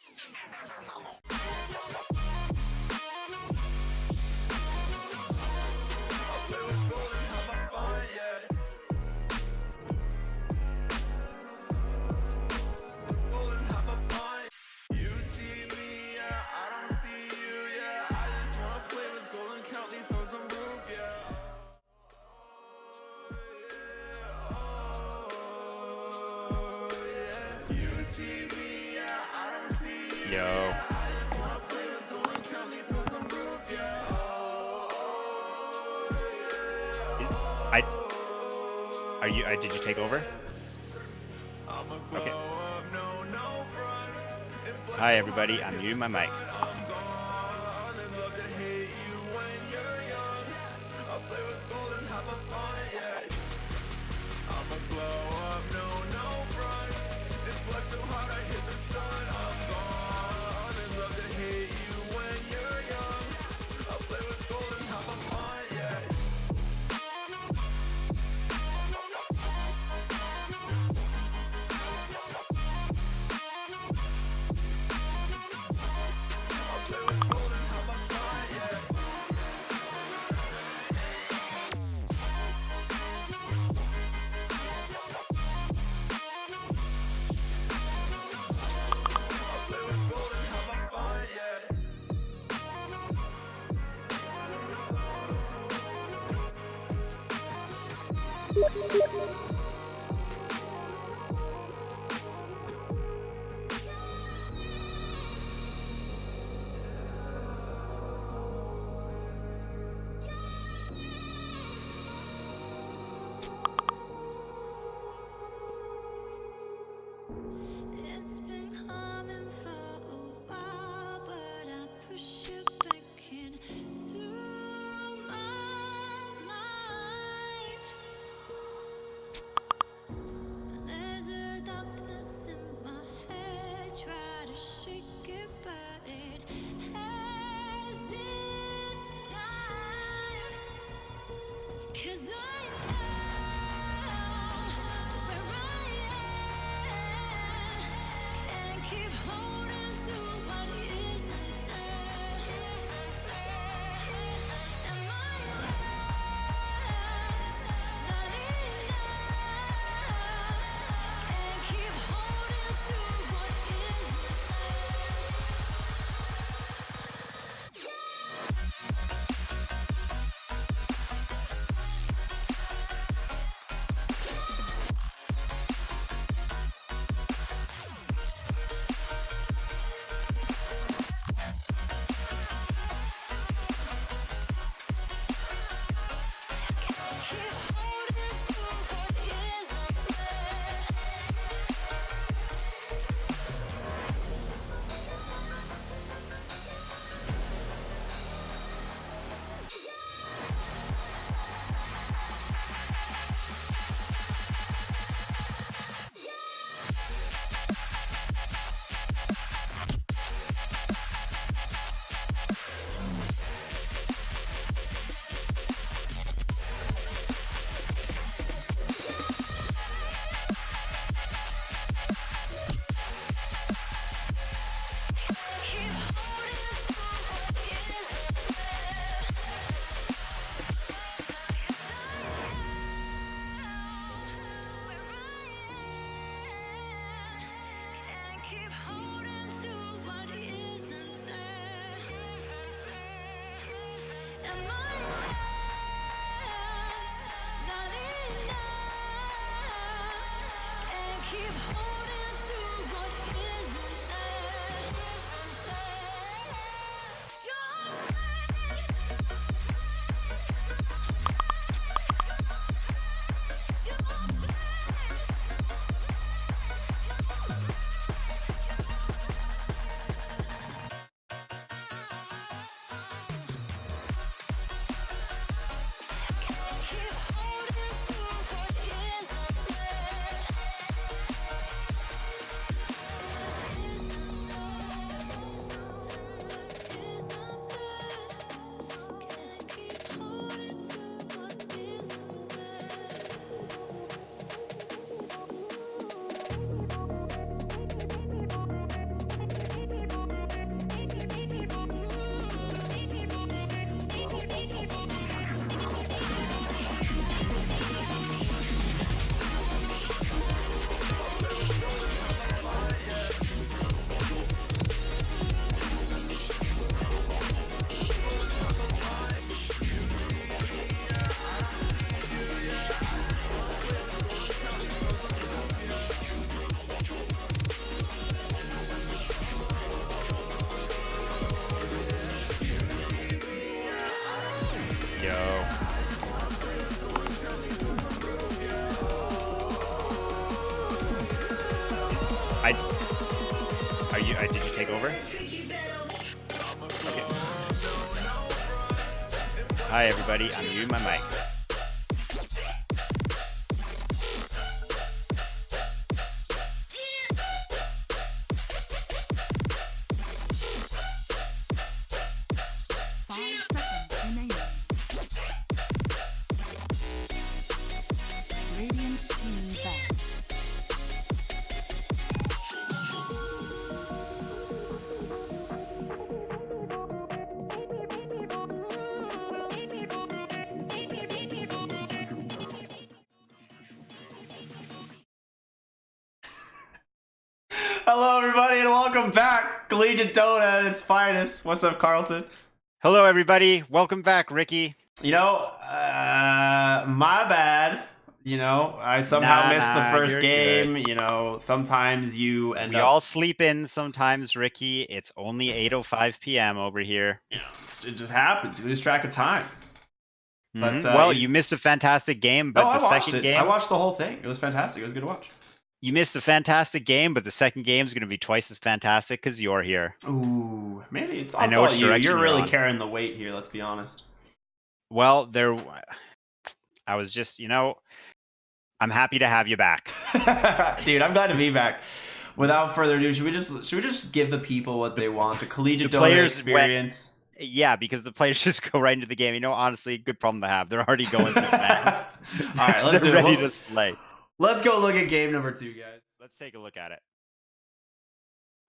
Yo. Did you take over? Okay. Hi everybody, I'm muting my mic. I are you? Did you take over? Okay. Hi everybody, I'm muting my mic. Hello, everybody, and welcome back. Collegiate Dota at its finest. What's up, Carlton? Hello everybody, welcome back, Ricky. My bad. I somehow missed the first You're good. game. Sometimes you end We up. all sleep in sometimes, Ricky. It's only 8:05 p.m. over here. It just happens. You lose track of time. But Well, you missed a fantastic game, no, but I the watched second it. I game, watched the whole thing. It was fantastic. It was good to watch. you missed a fantastic game, but the second game is going to be twice as fantastic because you're here. Ooh, maybe it's. I It's know all which you. direction You're you're really on. carrying the weight here. Let's be honest. Well, I was just, I'm happy to have you back. Dude, I'm glad to be back. Without further ado, should we just give the people what they want? The collegiate The Dota players went, experience. yeah, because the players just go right into the game. Honestly, good problem to have. They're already going through fans. All right, let's They're do it. ready to slay. Let's go look at game number 2, guys. Let's take a look at it.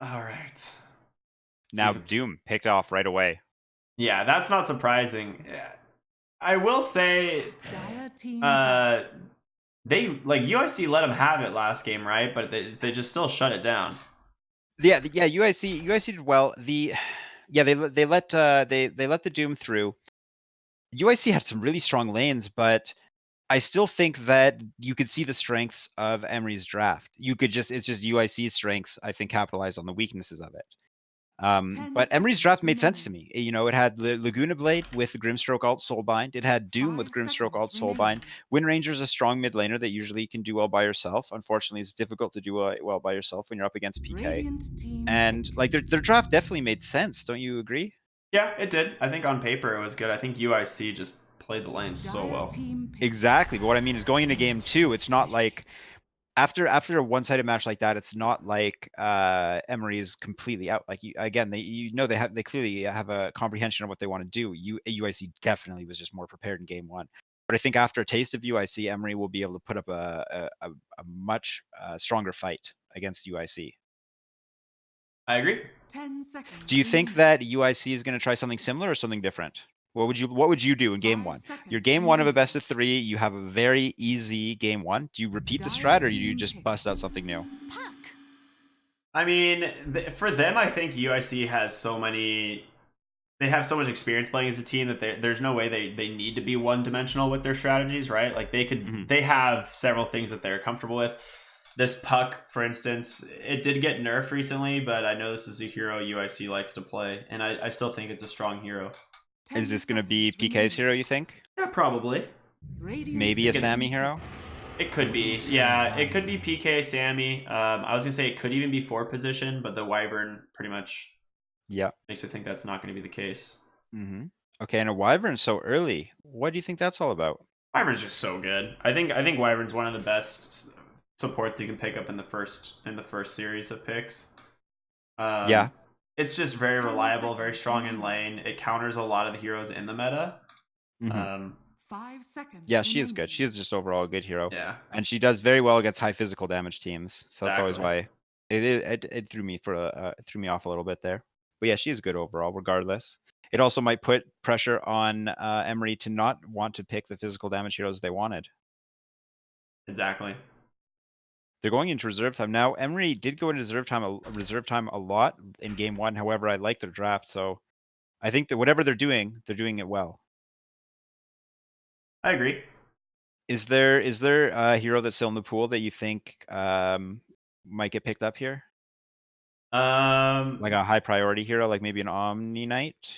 All right. Now, Doom picked off right away. Yeah, that's not surprising. I will say, they UIC let them have it last game, right? But they just still shut it down. Yeah, UIC did well. They let the Doom through. UIC had some really strong lanes, but I still think that you could see the strengths of Emory's draft. It's just UIC's strengths, I think, capitalize on the weaknesses of it. But Emory's draft made sense to me. It had Laguna Blade with Grimstroke alt Soulbind. It had Doom with Grimstroke alt Soulbind. Wind Ranger is a strong mid laner that usually can do well by yourself. Unfortunately, it's difficult to do well by yourself when you're up against PK. And like their draft definitely made sense. Don't you agree? Yeah, it did. I think on paper it was good. I think UIC just played the lane so well. Exactly. But what I mean is going into game 2, it's not like after a one-sided match like that, it's not like Emory is completely out. Like they clearly have a comprehension of what they want to do. UIC definitely was just more prepared in game 1. But I think after a taste of UIC, Emory will be able to put up a much stronger fight against UIC. I agree. 10 seconds. Do you think that UIC is going to try something similar or something different? What would you do in game 1? Your game 1 of a best of 3, you have a very easy game 1. Do you repeat the strat or do you just bust out something new? I mean, for them, I think UIC has so many. They have so much experience playing as a team that there's no way they need to be one-dimensional with their strategies, right? Like they have several things that they're comfortable with. This puck, for instance, it did get nerfed recently, but I know this is a hero UIC likes to play, and I still think it's a strong hero. Is this going to be PK's hero, you think? Yeah, probably. Maybe a Sammy hero? It could be. Yeah, it could be PK, Sammy. I was going to say it could even be 4 position, but the Wyvern pretty much makes me think that's not going to be the case. Okay, and a Wyvern so early. What do you think that's all about? Wyvern's just so good. I think Wyvern's one of the best supports you can pick up in the first series of picks. Yeah. It's just very reliable, very strong in lane. It counters a lot of the heroes in the meta. 5 seconds. Yeah, she is good. She is just overall a good hero. Yeah. And she does very well against high physical damage teams. So that's always Exactly. why it threw me off a little bit there. But yeah, she is good overall, regardless. It also might put pressure on Emory to not want to pick the physical damage heroes they wanted. Exactly. They're going into reserve time now. Emory did go into reserve time a lot in game 1. However, I like their draft, so I think that whatever they're doing it well. I agree. Is there a hero that's still in the pool that you think might get picked up here? Like a high priority hero, like maybe an Omni Knight?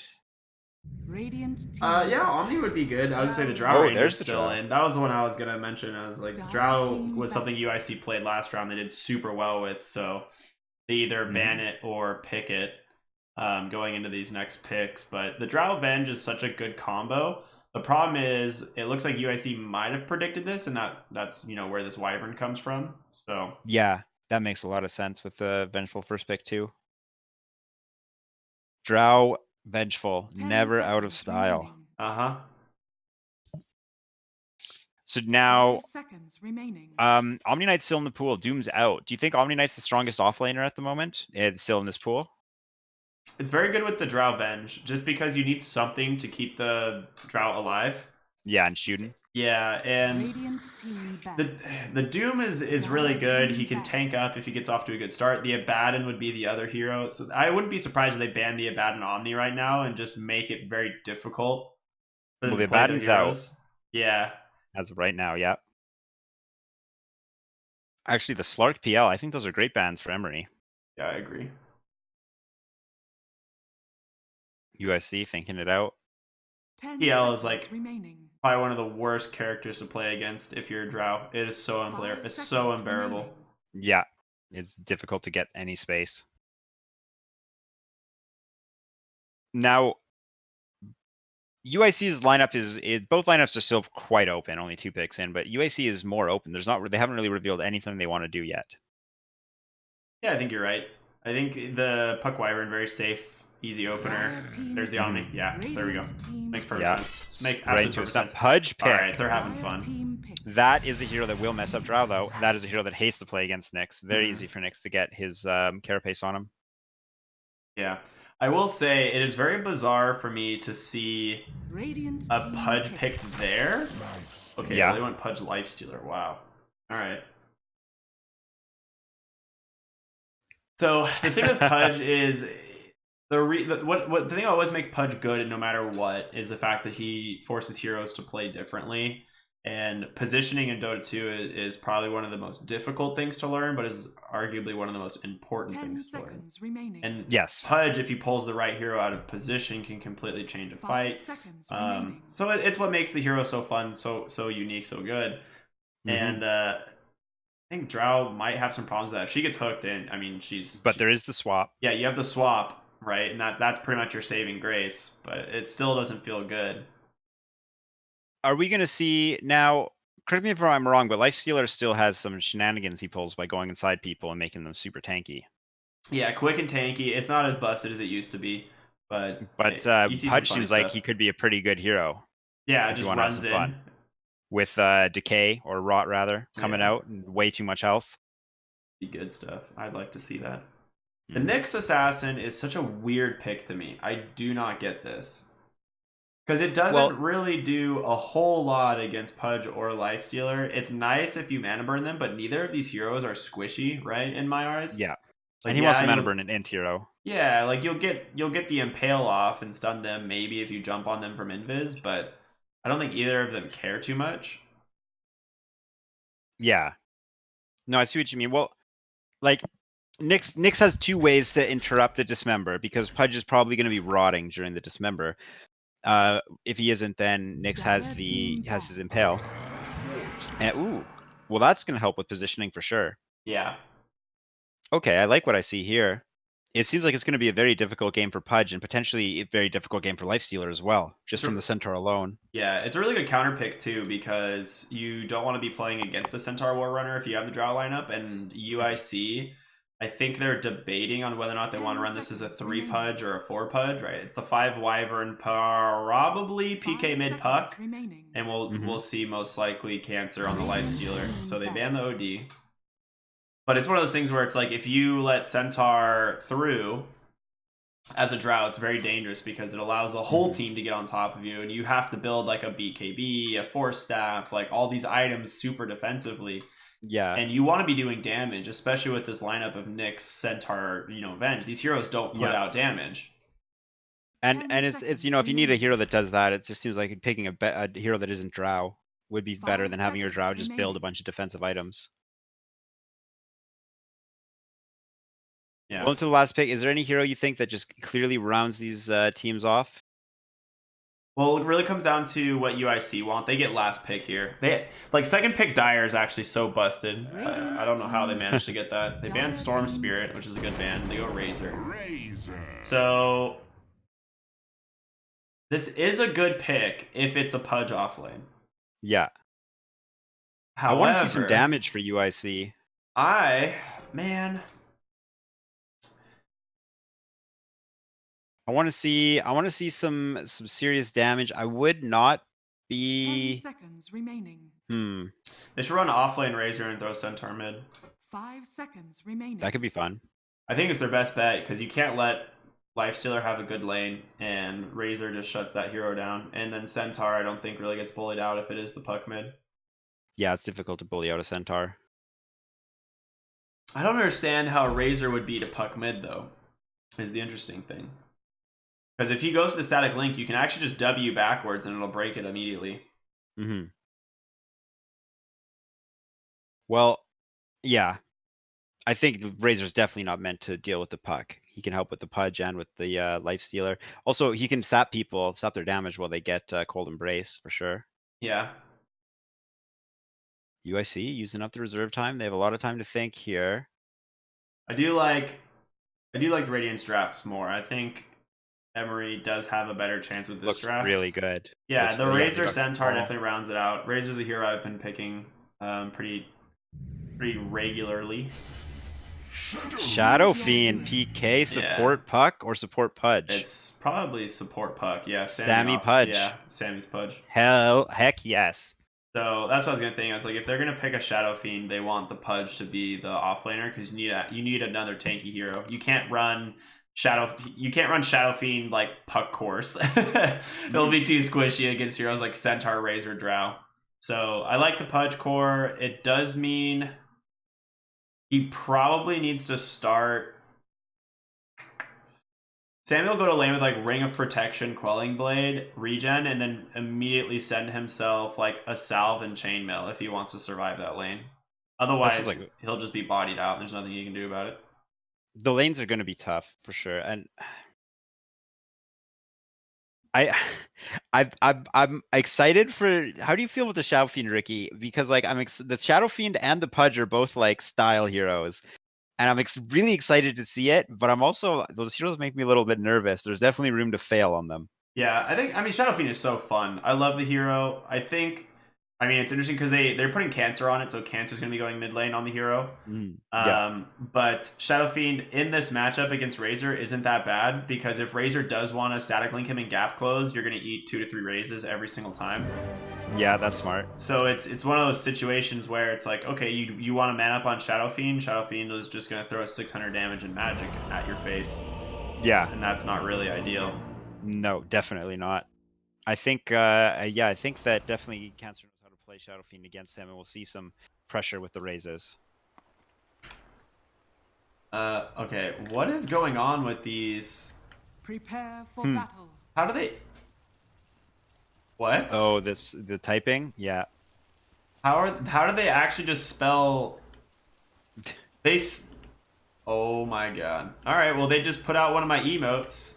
Radiant team. Yeah, Omni would be good. I was gonna say the Drow Oh, Ranger's there's the still Drow. in. That was the one I was gonna mention. I was like, Dire Drow team was something ban. UIC played last round. They did super well with, so they either ban it or pick it going into these next picks. But the Drow Venge is such a good combo. The problem is, it looks like UIC might have predicted this, and that's where this Wyvern comes from. So Yeah, that makes a lot of sense with the Vengeful first pick too. Drow Vengeful, 10 never out of seconds style. remaining. So now, 5 seconds remaining. Omni Knight's still in the pool. Doom's out. Do you think Omni Knight's the strongest offlaner at the moment? It's still in this pool. it's very good with the Drow Venge, just because you need something to keep the Drow alive. Yeah, and shooting. Yeah, and Radiant team the ban. the Doom is really good. He can tank up if he gets off to a good start. The Abaddon would be the other hero. So I wouldn't be surprised if they ban the Abaddon Omni right now and just make it very difficult for Well, them the to play their Abaddon's out heroes. Yeah. as of right now. Yeah. Actually, the Slark PL. I think those are great bans for Emory. Yeah, I agree. USC thinking it out. 10 PL is seconds like remaining. probably one of the worst characters to play against if you're a Drow. It is so 5 It's so seconds unbearable. remaining. Yeah, it's difficult to get any space. Now, UIC's lineup both lineups are still quite open, only 2 picks in, but UIC is more open. They haven't really revealed anything they want to do yet. Yeah, I think you're right. I think the Puck Wyvern, very safe, easy opener. There's the Omni. Yeah, there we go. Makes perfect sense. Makes Right absolute into a perfect snap. sense. Pudge pick. All right, they're having fun. That is a hero that will mess up Drow, though. That is a hero that hates to play against Nyx. Very easy for Nyx to get his carapace on him. Yeah. I will say it is very bizarre for me to see a Pudge pick there. Okay, Yeah. well, they went Pudge Lifestealer. Wow. All right. So the thing with Pudge is the thing that always makes Pudge good, no matter what, is the fact that he forces heroes to play differently. And positioning in Dota 2 is probably one of the most difficult things to learn, but is arguably one of the most important things to learn. Remaining. And yes, Pudge, if he pulls the right hero out of position, can completely change a fight. So it's what makes the hero so fun, so unique, so good. And I think Drow might have some problems with that. If she gets hooked in, I mean, there is the swap. Yeah, you have the swap, right? And that's pretty much your saving grace, but it still doesn't feel good. Are we going to see now? Correct me if I'm wrong, but Lifestealer still has some shenanigans he pulls by going inside people and making them super tanky. Yeah, quick and tanky. It's not as busted as it used to be, but you see Pudge some funny seems like stuff. he could be a pretty good hero. Yeah, it just runs in fun. With Decay or Rot rather coming out and way too much health. Be good stuff. I'd like to see that. The Nyx Assassin is such a weird pick to me. I do not get this. Because it doesn't really do a whole lot against Pudge or Lifestealer. It's nice if you mana burn them, but neither of these heroes are squishy, right? In my eyes. Yeah. Like, and he wants to mana burn an int hero. Yeah, like you'll get the Impale off and stun them maybe if you jump on them from Invis, but I don't think either of them care too much. Yeah. No, I see what you mean. Well, like Nyx has 2 ways to interrupt the dismember because Pudge is probably going to be rotting during the dismember. If he isn't, then Nyx has his Impale. And well, that's going to help with positioning for sure. Yeah. Okay, I like what I see here. It seems like it's going to be a very difficult game for Pudge and potentially a very difficult game for Lifestealer as well, just from the Centaur alone. Yeah, it's a really good counter pick too because you don't want to be playing against the Centaur Warrunner if you have the Drow lineup, and UIC, I think they're debating on whether or not they want to run this as a 3 Pudge or a 4 Pudge, right? It's the 5 Wyvern, probably PK mid Puck, and we'll see most likely Cancer on the Lifestealer, so they ban the OD. But it's one of those things where it's like if you let Centaur through as a Drow, it's very dangerous because it allows the whole team to get on top of you, and you have to build like a BKB, a Force Staff, like all these items super defensively. Yeah. And you want to be doing damage, especially with this lineup of Nyx, Centaur, Venge. These heroes don't put out damage. And it's if you need a hero that does that, it just seems like picking a hero that isn't Drow would be better than having your Drow just build a bunch of defensive items. Yeah. Well, to the last pick, is there any hero you think that just clearly rounds these teams off? Well, it really comes down to what UIC want. They get last pick here. They like second pick Dire is actually so busted. I don't know how they managed to get that. They banned Storm Spirit, which is a good ban. They go Razor. So this is a good pick if it's a Pudge off lane. Yeah. I However, want to see some damage for UIC. Man, I want to see some serious damage. I would not 10 be. seconds remaining. They should run offlane Razor and throw Centaur mid. 5 seconds remaining. That could be fun. I think it's their best bet because you can't let Lifestealer have a good lane and Razor just shuts that hero down. And then Centaur I don't think really gets bullied out if it is the puck mid. Yeah, it's difficult to bully out a Centaur. I don't understand how Razor would beat a puck mid though, is the interesting thing. Because if he goes to the static link, you can actually just W backwards and it'll break it immediately. Well, yeah. I think Razor's definitely not meant to deal with the puck. He can help with the Pudge and with the Lifestealer. Also, he can sap people, sap their damage while they get Cold Embrace, for sure. Yeah. UIC using up the reserve time. They have a lot of time to think here. I do like Radiant's drafts more. I think Emory does have a better chance with this Looks draft. really good. Yeah, the Razor they Centaur definitely rounds it out. Razor's a hero I've been picking pretty regularly. Shadow Fiend, PK, support puck, or support Pudge? It's probably support puck. Yeah, Sammy Pudge. Yeah, Sammy's Pudge. Heck yes. So that's what I was gonna think. I was like, if they're gonna pick a Shadow Fiend, they want the Pudge to be the offlaner because you need another tanky hero. You can't run Shadow Fiend like puck course. It'll be too squishy against heroes like Centaur, Razor, Drow. So I like the Pudge core. It does mean he probably needs to start. Sammy will go to lane with like Ring of Protection, Quelling Blade, regen, and then immediately send himself like a Salve and Chainmail if he wants to survive that lane. Otherwise, he'll just be bodied out and there's nothing you can do about it. The lanes are going to be tough for sure. And I'm excited for. How do you feel with the Shadow Fiend, Ricky? Because like the Shadow Fiend and the Pudge are both like style heroes, and I'm really excited to see it. But I'm also, those heroes make me a little bit nervous. There's definitely room to fail on them. Yeah, I mean Shadow Fiend is so fun. I love the hero. I mean, it's interesting because they're putting Cancer on it, so Cancer's going to be going mid lane on the hero. Yeah. But Shadow Fiend in this matchup against Razor isn't that bad because if Razor does want to static link him and gap close, you're going to eat 2 to 3 raises every single time. Yeah, that's smart. So it's one of those situations where it's like, okay, you want to man up on Shadow Fiend. Shadow Fiend is just going to throw 600 damage and magic at your face. Yeah. And that's not really ideal. No, definitely not. I think, I think that definitely Cancer knows how to play Shadow Fiend against him, and we'll see some pressure with the raises. Okay, what is going on with these? Prepare for battle. How do they? What? Oh, the typing? Yeah. How do they actually just spell? Oh my god! All right, well they just put out one of my emotes.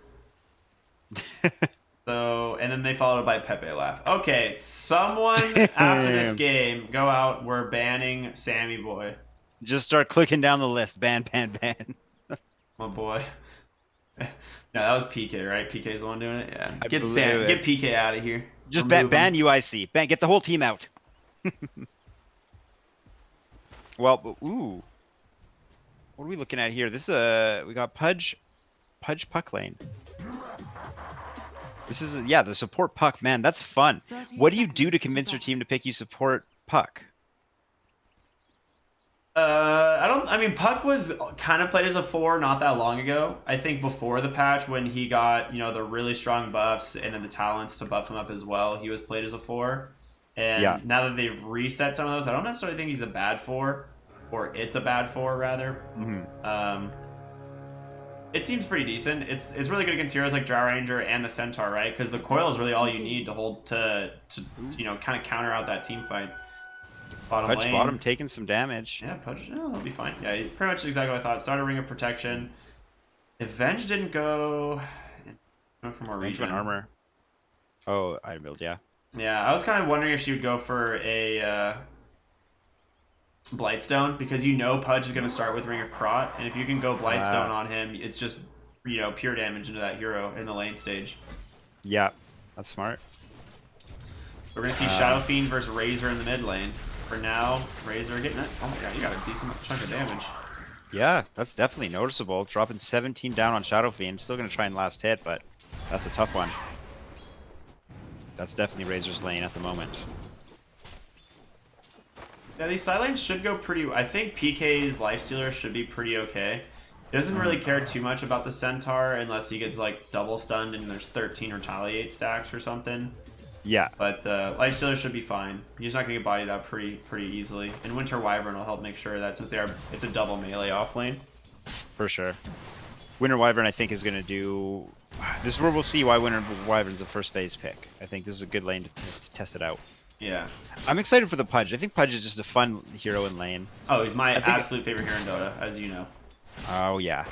So, and then they followed it by Pepe laugh. Okay, someone after this game, go out. We're banning Sammy boy. Just start clicking down the list. Ban. My boy. No, that was PK, right? PK's the one doing it. Yeah. Get PK out of here. Just ban UIC. Get the whole team out. Well, ooh. What are we looking at here? This is we got Pudge puck lane. This is the support puck, man. That's fun. What do you do to convince your team to pick you support puck? I mean, Puck was kind of played as a 4 not that long ago. I think before the patch when he got, the really strong buffs and then the talents to buff him up as well, he was played as a 4. And now that they've reset some of those, I don't necessarily think he's a bad 4, or it's a bad 4 rather. It seems pretty decent. It's really good against heroes like Drow Ranger and the Centaur, right? Because the coil is really all you need to hold to kind of counter out that team fight. Pudge bottom taking some damage. Yeah, Pudge, that'll be fine. Yeah, pretty much exactly what I thought. Started Ring of Protection. If Venge didn't go... Went for more Venge regen. went armor. Oh, item build, yeah. Yeah, I was kind of wondering if she would go for a Blightstone, because you know Pudge is going to start with Ring of Prot, and if you can go Blightstone on him, it's just, pure damage into that hero in the lane stage. Yeah, that's smart. We're going to see Shadow Fiend versus Razor in the mid lane. For now, Razor getting it. Oh my god, you got a decent chunk of damage. Yeah, that's definitely noticeable. Dropping 17 down on Shadow Fiend. Still going to try and last hit, but that's a tough one. That's definitely Razor's lane at the moment. Yeah, these side lanes should go pretty... I think PK's Lifestealer should be pretty okay. He doesn't really care too much about the Centaur unless he gets, like, double stunned and there's 13 Retaliate stacks or something. Yeah. But Lifestealer should be fine. He's not going to get bodied out pretty easily. And Winter Wyvern will help make sure that since it's a double melee off lane. For sure. Winter Wyvern, I think, is going to do... This is where we'll see why Winter Wyvern's the first phase pick. I think this is a good lane to test it out. Yeah. I'm excited for the Pudge. I think Pudge is just a fun hero in lane. Oh, he's my absolute favorite hero in Dota, as you know. Oh, yeah.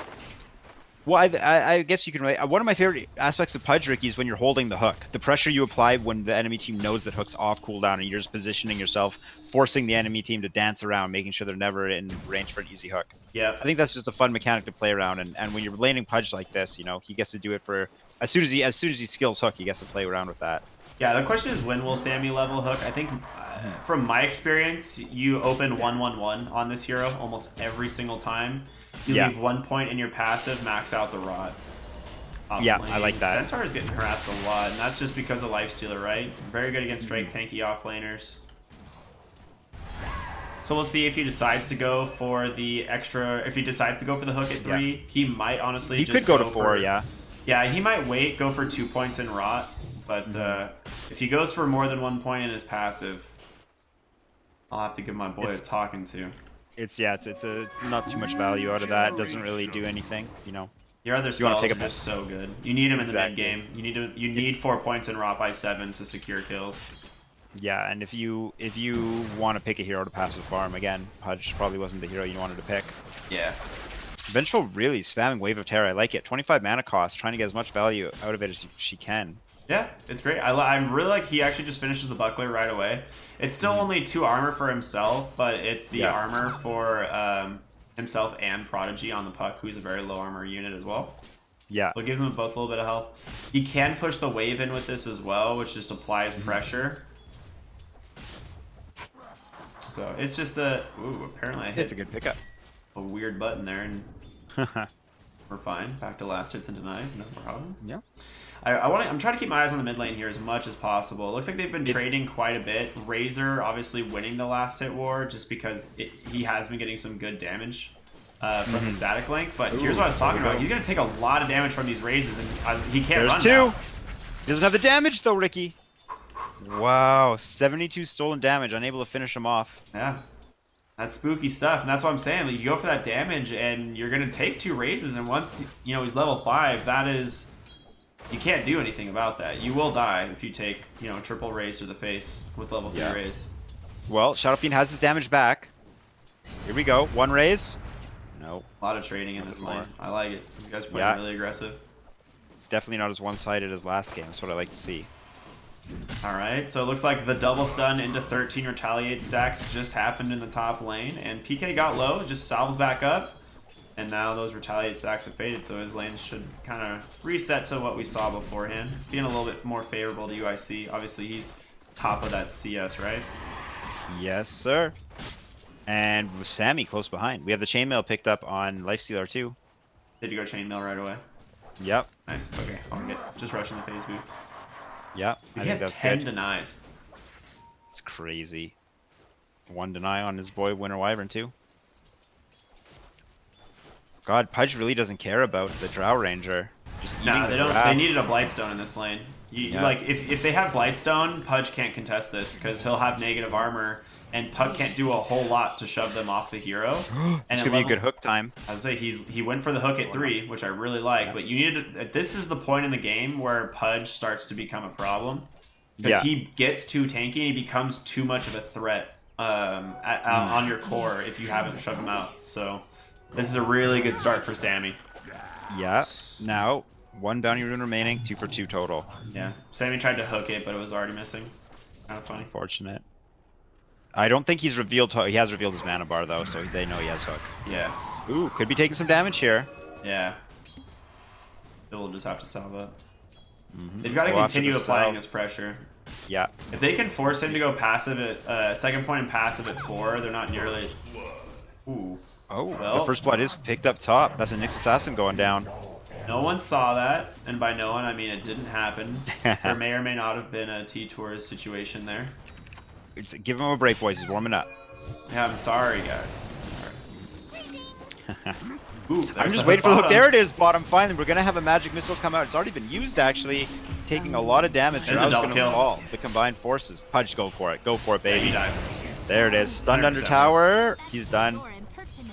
Well, I guess you can relate. One of my favorite aspects of Pudge, Ricky, is when you're holding the hook. The pressure you apply when the enemy team knows that hook's off cooldown and you're just positioning yourself, forcing the enemy team to dance around, making sure they're never in range for an easy hook. Yeah. I think that's just a fun mechanic to play around, and when you're laning Pudge like this, he gets to do it for as soon as he skills hook, he gets to play around with that. Yeah, the question is when will Sammy level hook? I think from my experience, you open 1-1-1 on this hero almost every single time. You leave 1 point in your passive, max out the rod. Yeah, I like that. Centaur is getting harassed a lot, and that's just because of Lifestealer, right? Very good against Drake tanky offlaners. So we'll see if he decides to go for the extra. If he decides to go for the hook at 3, he might honestly. He just could go to 4, yeah. Yeah, he might wait, go for 2 points in rot, but if he goes for more than 1 point in his passive, I'll have to give my boy a talking to. It's a not too much value out of that. It doesn't really do anything, Your other spells are just so good. You need him in the mid game. You need 4 points in rot by 7 to secure kills. Yeah, and if you want to pick a hero to passive farm, again, Pudge probably wasn't the hero you wanted to pick. Yeah. Vengeful really spamming Wave of Terror. I like it. 25 mana cost, trying to get as much value out of it as she can. Yeah, it's great. I really like he actually just finishes the buckler right away. It's still only 2 armor for himself, but it's the armor for himself and Prodigy on the Puck, who's a very low armor unit as well. Yeah. So it gives him both a little bit of health. He can push the wave in with this as well, which just applies pressure. So it's just a... Ooh, apparently I hit It's a good pickup. a weird button there, and we're fine. Back to last hits and denies, no problem. Yeah. I'm trying to keep my eyes on the mid lane here as much as possible. It looks like they've been trading quite a bit. Razor obviously winning the last hit war just because he has been getting some good damage from the static link. But here's what I was talking about. He's going to take a lot of damage from these raises, and he can't run There's 2. now. He doesn't have the damage though, Ricky. Wow, 72 stolen damage, unable to finish him off. Yeah. That's spooky stuff, and that's what I'm saying. Like, you go for that damage, and you're going to take 2 raises, and once he's level 5, that is... You can't do anything about that. You will die if you take, triple raise to the face with level 3 raise. Well, Shadow Fiend has his damage back. Here we go. 1 raise. No. A lot of trading in this lane. I like it. You guys are playing really aggressive. Definitely not as one-sided as last game. That's what I like to see. Alright, so it looks like the double stun into 13 retaliate stacks just happened in the top lane, and PK got low, just salves back up. And now those retaliate stacks have faded, so his lane should kind of reset to what we saw beforehand. Being a little bit more favorable to UIC. Obviously, he's top of that CS, right? Yes, sir. And with Sammy close behind. We have the chainmail picked up on Lifestealer too. Did you go chainmail right away? Yep. Nice. Okay, just rushing the phase boots. Yep. He has 10 denies. It's crazy. 1 deny on his boy Winter Wyvern too. God, Pudge really doesn't care about the Drow Ranger. Just eating the grass. They needed a Blightstone in this lane. Like, if they have Blightstone, Pudge can't contest this because he'll have negative armor, and Pudge can't do a whole lot to shove them off the hero. It's gonna be a good hook time. I would say he went for the hook at 3, which I really like. But you need this is the point in the game where Pudge starts to become a problem because he gets too tanky and he becomes too much of a threat on your core if you haven't shoved him out. So. This is a really good start for Sammy. Yeah. Now, 1 bounty rune remaining, 2 for 2 total. Yeah. Sammy tried to hook it, but it was already missing. Kind of funny. Unfortunate. I don't think he's revealed. He has revealed his mana bar though, so they know he has hook. Yeah. Ooh, could be taking some damage here. Yeah. They'll just have to solve it. Mm-hmm. They've got to continue applying this pressure. Yeah. If they can force him to go passive at second point and passive at 4, they're not nearly. Ooh. Oh, Well, the first blood is picked up top. That's a Nyx Assassin going down. no one saw that, and by no one I mean it didn't happen. There may or may not have been a T-Tours situation there. Give him a break, boys. He's warming up. Yeah, I'm sorry, guys. I'm sorry. Ooh, I'm just waiting for the hook. There it is, bottom. Finally, we're gonna have a magic missile come out. It's already been used, actually, taking a lot of damage. There's I a was double gonna kill. fall. The combined forces. Pudge, go for it. Go for it, Yeah, baby. he died. There it is. Stunned under 100%. tower. He's done.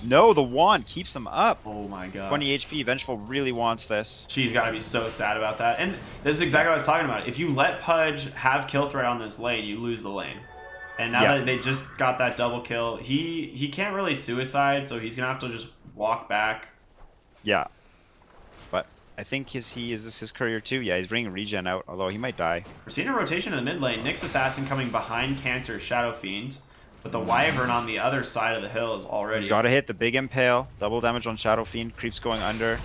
No, the wand keeps him up. Oh my god. 20 HP. Vengeful really wants this. She's got to be so sad about that. And this is exactly what I was talking about. If you let Pudge have kill threat on this lane, you lose the lane. And now that they just got that double kill, he can't really suicide, so he's gonna have to just walk back. Yeah. But I think is this his courier too? Yeah, he's bringing regen out, although he might die. We're seeing a rotation in the mid lane. Nyx Assassin coming behind Cancer Shadow Fiend, but the Wyvern on the other side of the hill is already. He's got to hit the big impale. Double damage on Shadow Fiend. Creeps going under.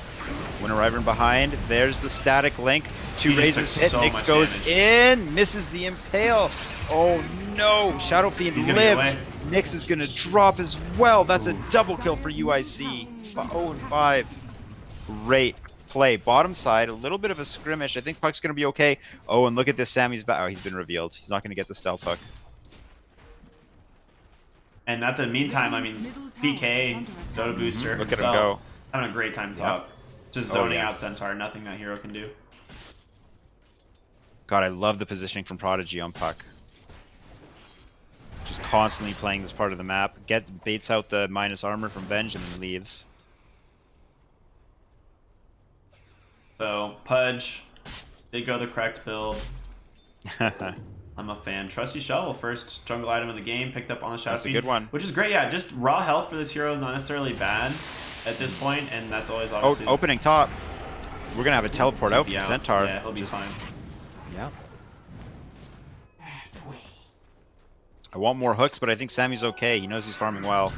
Winter Wyvern behind. There's the static link. 2 raises hit. So Nyx goes damage. in. Misses the impale. Oh no! Shadow Fiend He's gonna get lives. away. Nyx is gonna drop as well. That's a double kill for UIC. 0-5. Great play. Bottom side, a little bit of a skirmish. I think Puck's gonna be okay. Oh, and look at this. Sammy's back. Oh, he's been revealed. He's not gonna get the stealth hook. And at the meantime, I mean, PK, Dota Booster, Look at him himself, go. having a great time top. Just Oh, zoning yeah. out Centaur, nothing that hero can do. God, I love the positioning from Prodigy on Puck. Just constantly playing this part of the map. Baits out the minus armor from Venge and then leaves. So, Pudge did go the correct build. I'm a fan. Trusty Shovel, first jungle item of the game, picked up on the Shadow That's a Fiend, good one. which is great. Yeah, just raw health for this hero is not necessarily bad at this point, and that's always Oh, obviously. opening top. We're gonna have a teleport out be from Centaur. Yeah, he'll be fine. Yeah. I want more hooks, but I think Sammy's okay. He knows he's farming well.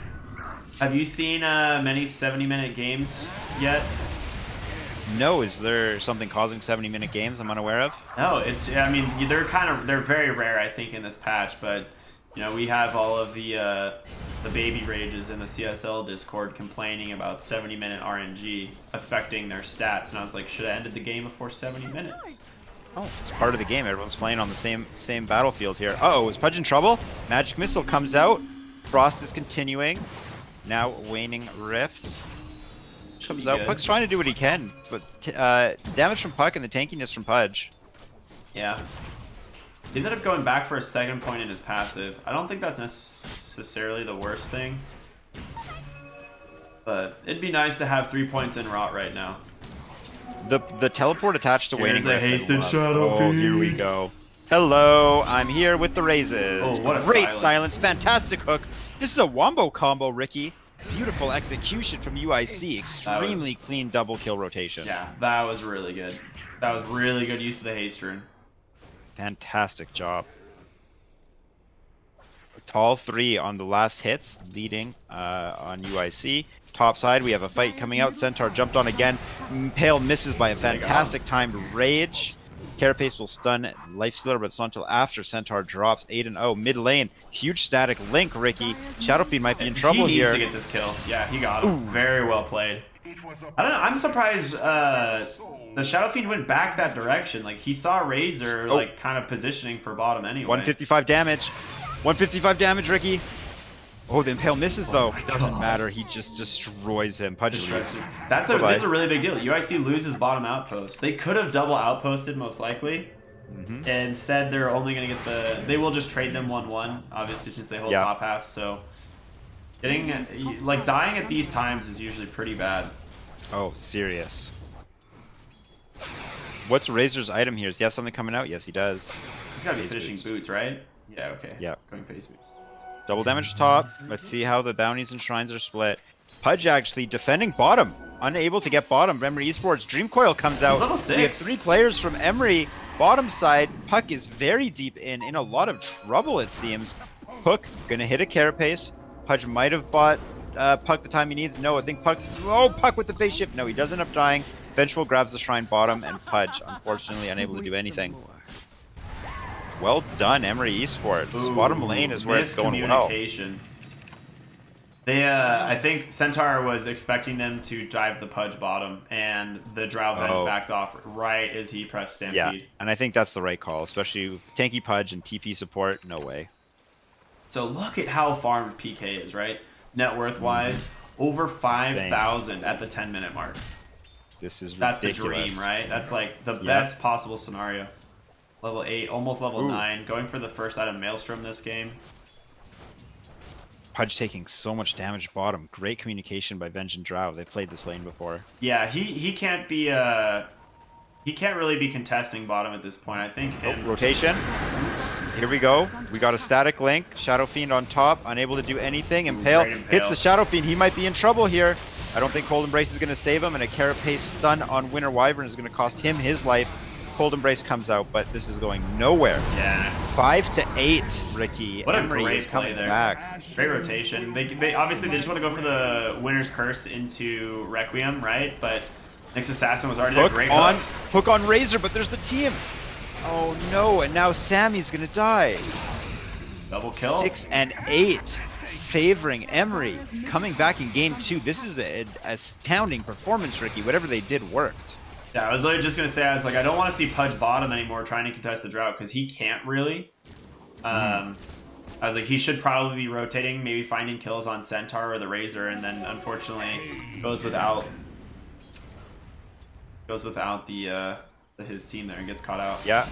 Have you seen many 70-minute games yet? No, is there something causing 70-minute games I'm unaware of? No, it's. I mean, they're very rare, I think, in this patch. But you know, we have all of the baby rages in the CSL Discord complaining about 70-minute RNG affecting their stats, and I was like, should have ended the game before 70 minutes. Oh, it's part of the game. Everyone's playing on the same battlefield here. Uh-oh, is Pudge in trouble? Magic Missile comes out. Frost is continuing. Now waning rifts. Comes out. good. Puck's trying to do what he can, but damage from Puck and the tankiness from Pudge. Yeah. He ended up going back for a second point in his passive. I don't think that's necessarily the worst thing, but it'd be nice to have 3 points in rot right now. The teleport attached to Here's waning a rift. I hasted love. Shadow Oh, here we Fiend. go. Hello, I'm here with the raises. Oh, what a Great silence. fantastic hook. This is a wombo combo, Ricky. Beautiful execution from UIC. Extremely clean double kill rotation. Yeah, that was really good. That was really good use of the haste rune. Fantastic job. Tall 3 on the last hits, leading on UIC. Top side, we have a fight coming out. Centaur jumped on again. Impale misses by a fantastic timed rage. Carapace will stun Lifestealer, but it's not until after Centaur drops 8-0. Mid lane, huge static link, Ricky. Shadowfiend might be in trouble he here. needs to get this kill. Yeah, he got him. Very well played. I don't know. I'm surprised the Shadow Fiend went back that direction. Like, he saw Razor like kind of positioning for bottom anyway. 155 damage. 155 damage, Ricky. Oh, the Impale misses though. It doesn't matter. He just destroys him. Pudge leaves. That's Bye-bye. a really big deal. UIC loses bottom outpost. They could have double outposted most likely. And instead, they're only going to get the... They will just trade them 1-1, obviously, since they hold top half. So, getting... Like, dying at these times is usually pretty bad. Oh, serious. What's Razor's item here? Does he have something coming out? Yes, he does. He's got to be Phase finishing boots. boots, right? Yeah, okay. Yeah. Going phase boot. Double damage top. Let's see how the bounties and shrines are split. Pudge actually defending bottom. unable to get bottom. Emory Esports, Dream Coil comes He's out. level We have 6. 3 players from Emory. Bottom side, Puck is very deep in a lot of trouble, it seems. Hook gonna hit a carapace. Pudge might have bought Puck the time he needs. No, I think Puck's... Oh, Puck with the face shift. No, he does end up dying. Vengeful grabs the shrine bottom, and Pudge, unfortunately, unable to do anything. Well done, Emory Esports. Ooh, Bottom lane is where it's going well. Miscommunication. They, I think Centaur was expecting them to dive the Pudge bottom, and the Drow Venge backed off right as he pressed Stampede. Yeah, and I think that's the right call, especially with tanky Pudge and TP support. No way. So look at how farmed PK is, right? Net worth wise, over 5,000 at the 10-minute mark. This is That's ridiculous. the dream, right? That's like the best possible scenario. Level 8, almost level 9, going for the first item Maelstrom this game. Pudge taking so much damage bottom. Great communication by Venge and Drow. They've played this lane before. Yeah, he can't be he can't really be contesting bottom at this point. I think him. Rotation. Here we go. We got a static link. Shadow Fiend on top, unable to do anything. Impale hits the Shadow Fiend. He might be in trouble here. I don't think Cold Embrace is going to save him, and a Carapace stun on Winter Wyvern is going to cost him his life. Cold Embrace comes out, but this is going nowhere. Yeah. 5 to 8, Ricky. What a Emory great is coming play there. back. Great rotation. They obviously they just want to go for the Winter's Curse into Requiem, right? But Nyx Assassin was already there. Great Hook on Razor, but there's the team. Oh no, and now Sammy's gonna die. Double kill. 6 and 8, favoring Emory. Coming back in game 2. This is an astounding performance, Ricky. Whatever they did worked. Yeah, I was literally just gonna say, I was like, I don't want to see Pudge bottom anymore trying to contest the drought because he can't really. I was like, he should probably be rotating, maybe finding kills on Centaur or the Razor, and then unfortunately goes without the his team there and gets caught out. Yeah,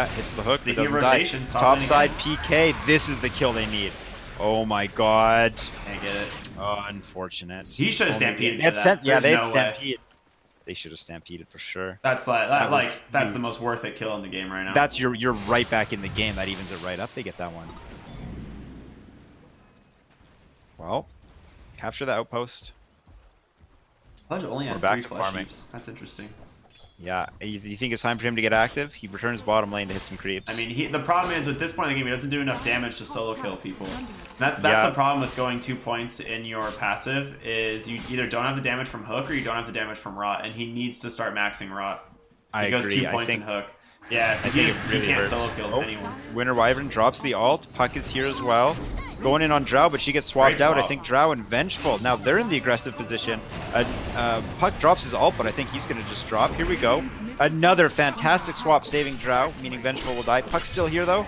hits the hook, but Speaking of doesn't die. rotations, Top side PK. This is the kill they need. Oh my god. Can't get it. Oh, unfortunate. He should have stampeded. Yeah, they had no stampede. They should have stampeded for sure. That's like that's the most worth it kill in the game right now. That's you're right back in the game. That evens it right up. They get that one. Well, capture the outpost. Pudge only has back 3 to flesh farming. heaps. That's interesting. Yeah, you think it's time for him to get active? He returns bottom lane to hit some creeps. I mean, the problem is with this point in the game, he doesn't do enough damage to solo kill people. And that's the problem with going 2 points in your passive is you either don't have the damage from hook or you don't have the damage from rot, and he needs to start maxing rot. He goes 2 points in hook. Yeah, so he can't solo kill anyone. Winter Wyvern drops the ult. Puck is here as well. Going in on Drow, but she gets swapped out. I think Drow and Vengeful. Now they're in the aggressive position. Puck drops his ult, but I think he's going to just drop. Here we go. Another fantastic swap saving Drow, meaning Vengeful will die. Puck's still here though.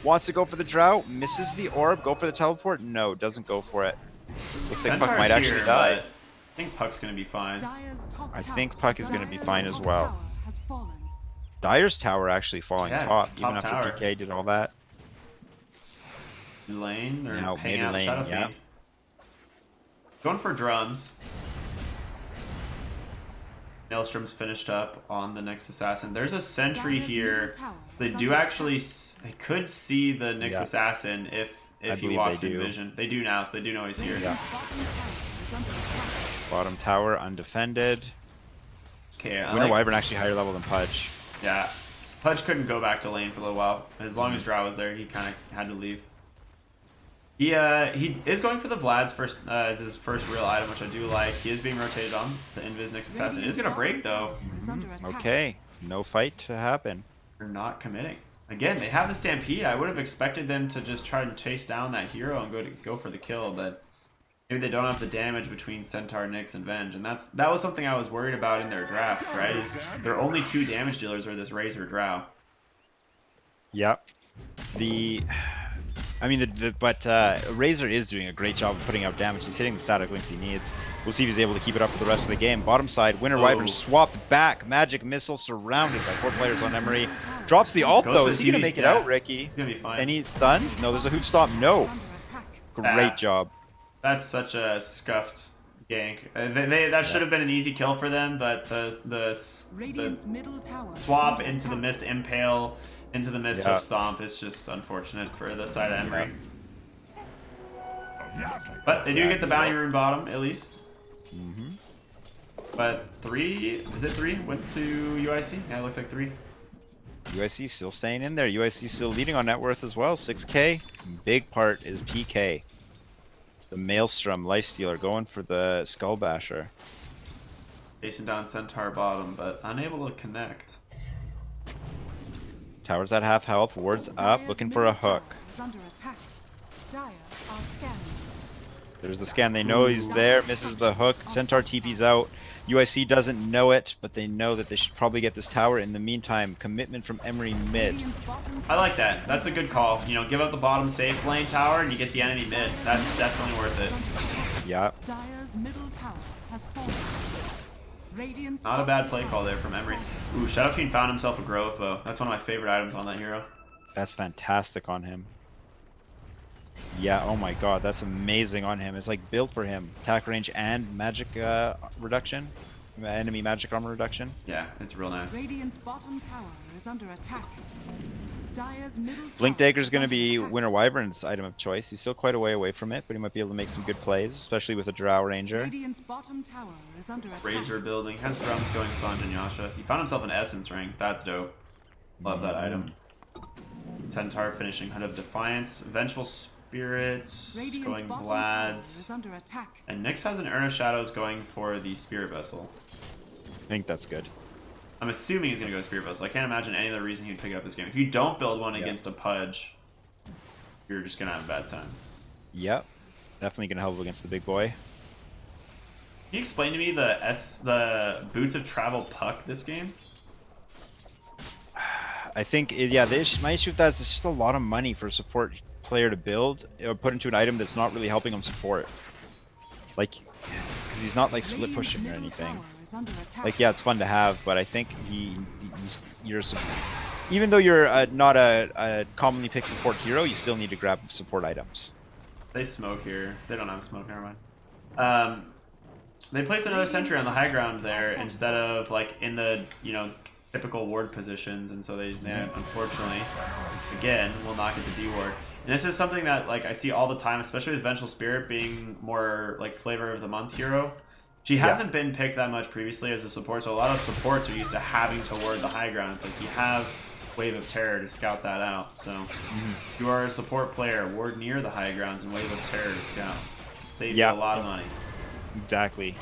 Wants to go for the Drow. Misses the orb. Go for the teleport. No, doesn't go for it. Looks like Puck might actually die. I think Puck's going to be fine. I think Puck is going to be fine as well. Dyer's tower actually falling top, even after PK did all that. Lane, they're No, paying mid out lane, Shadow yeah. Fiend. Going for drums. Maelstrom's finished up on the Nyx Assassin. There's a sentry here. They do actually, they could see the Nyx Assassin if he walks in vision. They do now, so they do know he's here. Yeah. Bottom tower undefended. Okay, Winter Wyvern actually higher level than Pudge. Yeah, Pudge couldn't go back to lane for a little while. As long as Drow was there, he kind of had to leave. He is going for the Vlad's first as his first real item, which I do like. He is being rotated on. The Invis Nyx Assassin is gonna break though. Okay, no fight to happen. They're not committing. Again, they have the Stampede. I would have expected them to just try to chase down that hero and go for the kill, but maybe they don't have the damage between Centaur, Nyx, and Venge, and that was something I was worried about in their draft. Right? Is their only 2 damage dealers are this Razor Drow. Yep. But Razor is doing a great job of putting out damage. He's hitting the static links he needs. We'll see if he's able to keep it up for the rest of the game. Bottom side, Winter Wyvern swapped back. Magic Missile surrounded by 4 players on Emory. Drops the ult though. Is he going to make it out, Ricky? He's going to be fine. Any stuns? No, there's a hoot stomp. No. Great job. That's such a scuffed gank. That should have been an easy kill for them, but the swap into the missed impale into the mist of stomp is just unfortunate for the side of Emory. But they do get the bounty rune bottom at least. But 3, is it 3? Went to UIC? Yeah, it looks like 3. UIC still staying in there. UIC still leading on net worth as well. 6K. Big part is PK. The Maelstrom Lifestealer going for the Skull Basher. Facing down Centaur bottom, but unable to connect. Towers at half health. Wards up. Dire's Looking for a middle tower hook. is under attack. Dire are scanning. There's the scan. They know he's there. Misses the hook. Centaur TP's out. UIC doesn't know it, but they know that they should probably get this tower. In the meantime, commitment from Emory mid. Radiant's bottom I like that. That's a good call. You know, give up the bottom safe lane tower and you get the enemy mid. That's definitely worth it. Yeah. Dire's middle tower has fallen. Radiant's Not a bad bottom play tower call there from has Emory. fallen. Ooh, Shadow Fiend found himself a growth bow. That's one of my favorite items on that hero. That's fantastic on him. Yeah, oh my god, that's amazing on him. It's like built for him. Attack range and magic reduction. Enemy magic armor reduction. Yeah, it's real nice. Radiant's bottom tower is under attack. Dire's middle tower Blink Dagger's is going to under be attack. Winter Wyvern's item of choice. He's still quite a way away from it, but he might be able to make some good plays, especially with a Drow Ranger. Radiant's bottom tower is under attack. Razor building. Has drums going to Sanjin Yasha. He found himself an Essence ring. That's dope. Love that item. Centaur finishing Hunt of Defiance. Vengeful Spirits Radiant's going bottom tower is Vlad's. under attack. And Nyx has an Urn of Shadows going for the Spirit Vessel. I think that's good. I'm assuming he's going to go Spirit Vessel. I can't imagine any other reason he'd pick it up this game. If you don't build one Yeah. against a Pudge, you're just going to have a bad time. Yep. Definitely going to help against the big boy. Can you explain to me the Boots of Travel puck this game? I think, yeah, my issue with that is it's just a lot of money for a support player to build or put into an item that's not really helping him support. Like, because he's not like split Radiant's pushing or middle anything. tower is under attack. Like, yeah, it's fun to have, but I think even though you're not a commonly picked support hero, you still need to grab support items. They smoke here. They don't have smoke, never mind. They placed another sentry on the high ground there instead of like in the, you know, typical ward positions, and so they unfortunately, again, will not get the D ward. And this is something that like I see all the time, especially with Vengeful Spirit being more like flavor of the month hero. She hasn't been picked that much previously as a support, so a lot of supports are used to having to ward the high ground. It's like you have Wave of Terror to scout that out. So if you are a support player, ward near the high grounds and Wave of Terror to scout. Save you a lot of money. Exactly.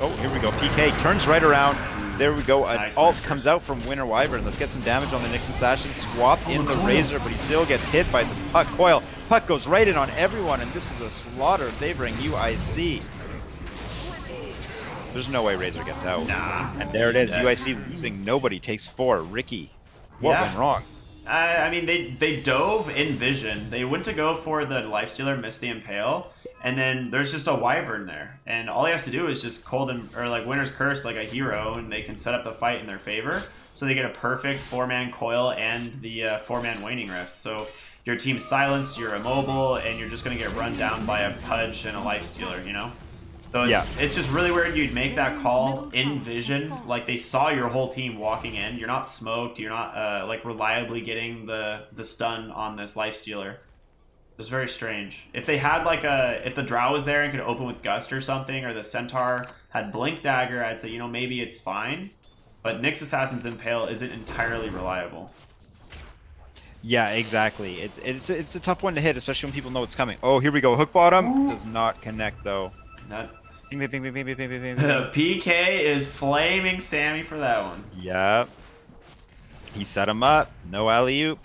Oh, here we go. PK turns right around. There we go. An Nice alt Rangers. comes out from Winter Wyvern. Let's get some damage on the Nyx Assassin. Swap in the Razor, but he still gets hit by the Puck Coil. Puck goes right in on everyone, and this is a slaughter favoring UIC. There's no way Razor gets out. Nah. And there it is. Dead. UIC losing. Nobody takes 4. Ricky, what Yeah. went wrong? I mean, they dove in vision. They went to go for the Lifestealer, missed the Impale, and then there's just a Wyvern there. And all he has to do is just Cold or like Winter's Curse like a hero, and they can set up the fight in their favor. So they get a perfect 4-man Coil and the 4-man Waning Rift. So your team's silenced, you're immobile, and you're just going to get run down by a Pudge and a Lifestealer, you know? So it's just really weird you'd make that call in vision, like they saw your whole team walking in. You're not smoked, you're not like reliably getting the stun on this Lifestealer. It's very strange. If they had like if the Drow was there and could open with Gust or something, or the Centaur had Blink Dagger, I'd say, you know, maybe it's fine. But Nyx Assassin's Impale isn't entirely reliable. Yeah, exactly. It's a tough one to hit, especially when people know it's coming. Oh, here we go. Hook bottom does not connect though. That Bing, bing, bing, bing, bing, bing, bing, bing. PK is flaming Sammy for that one. Yep. He set him up. No alley-oop.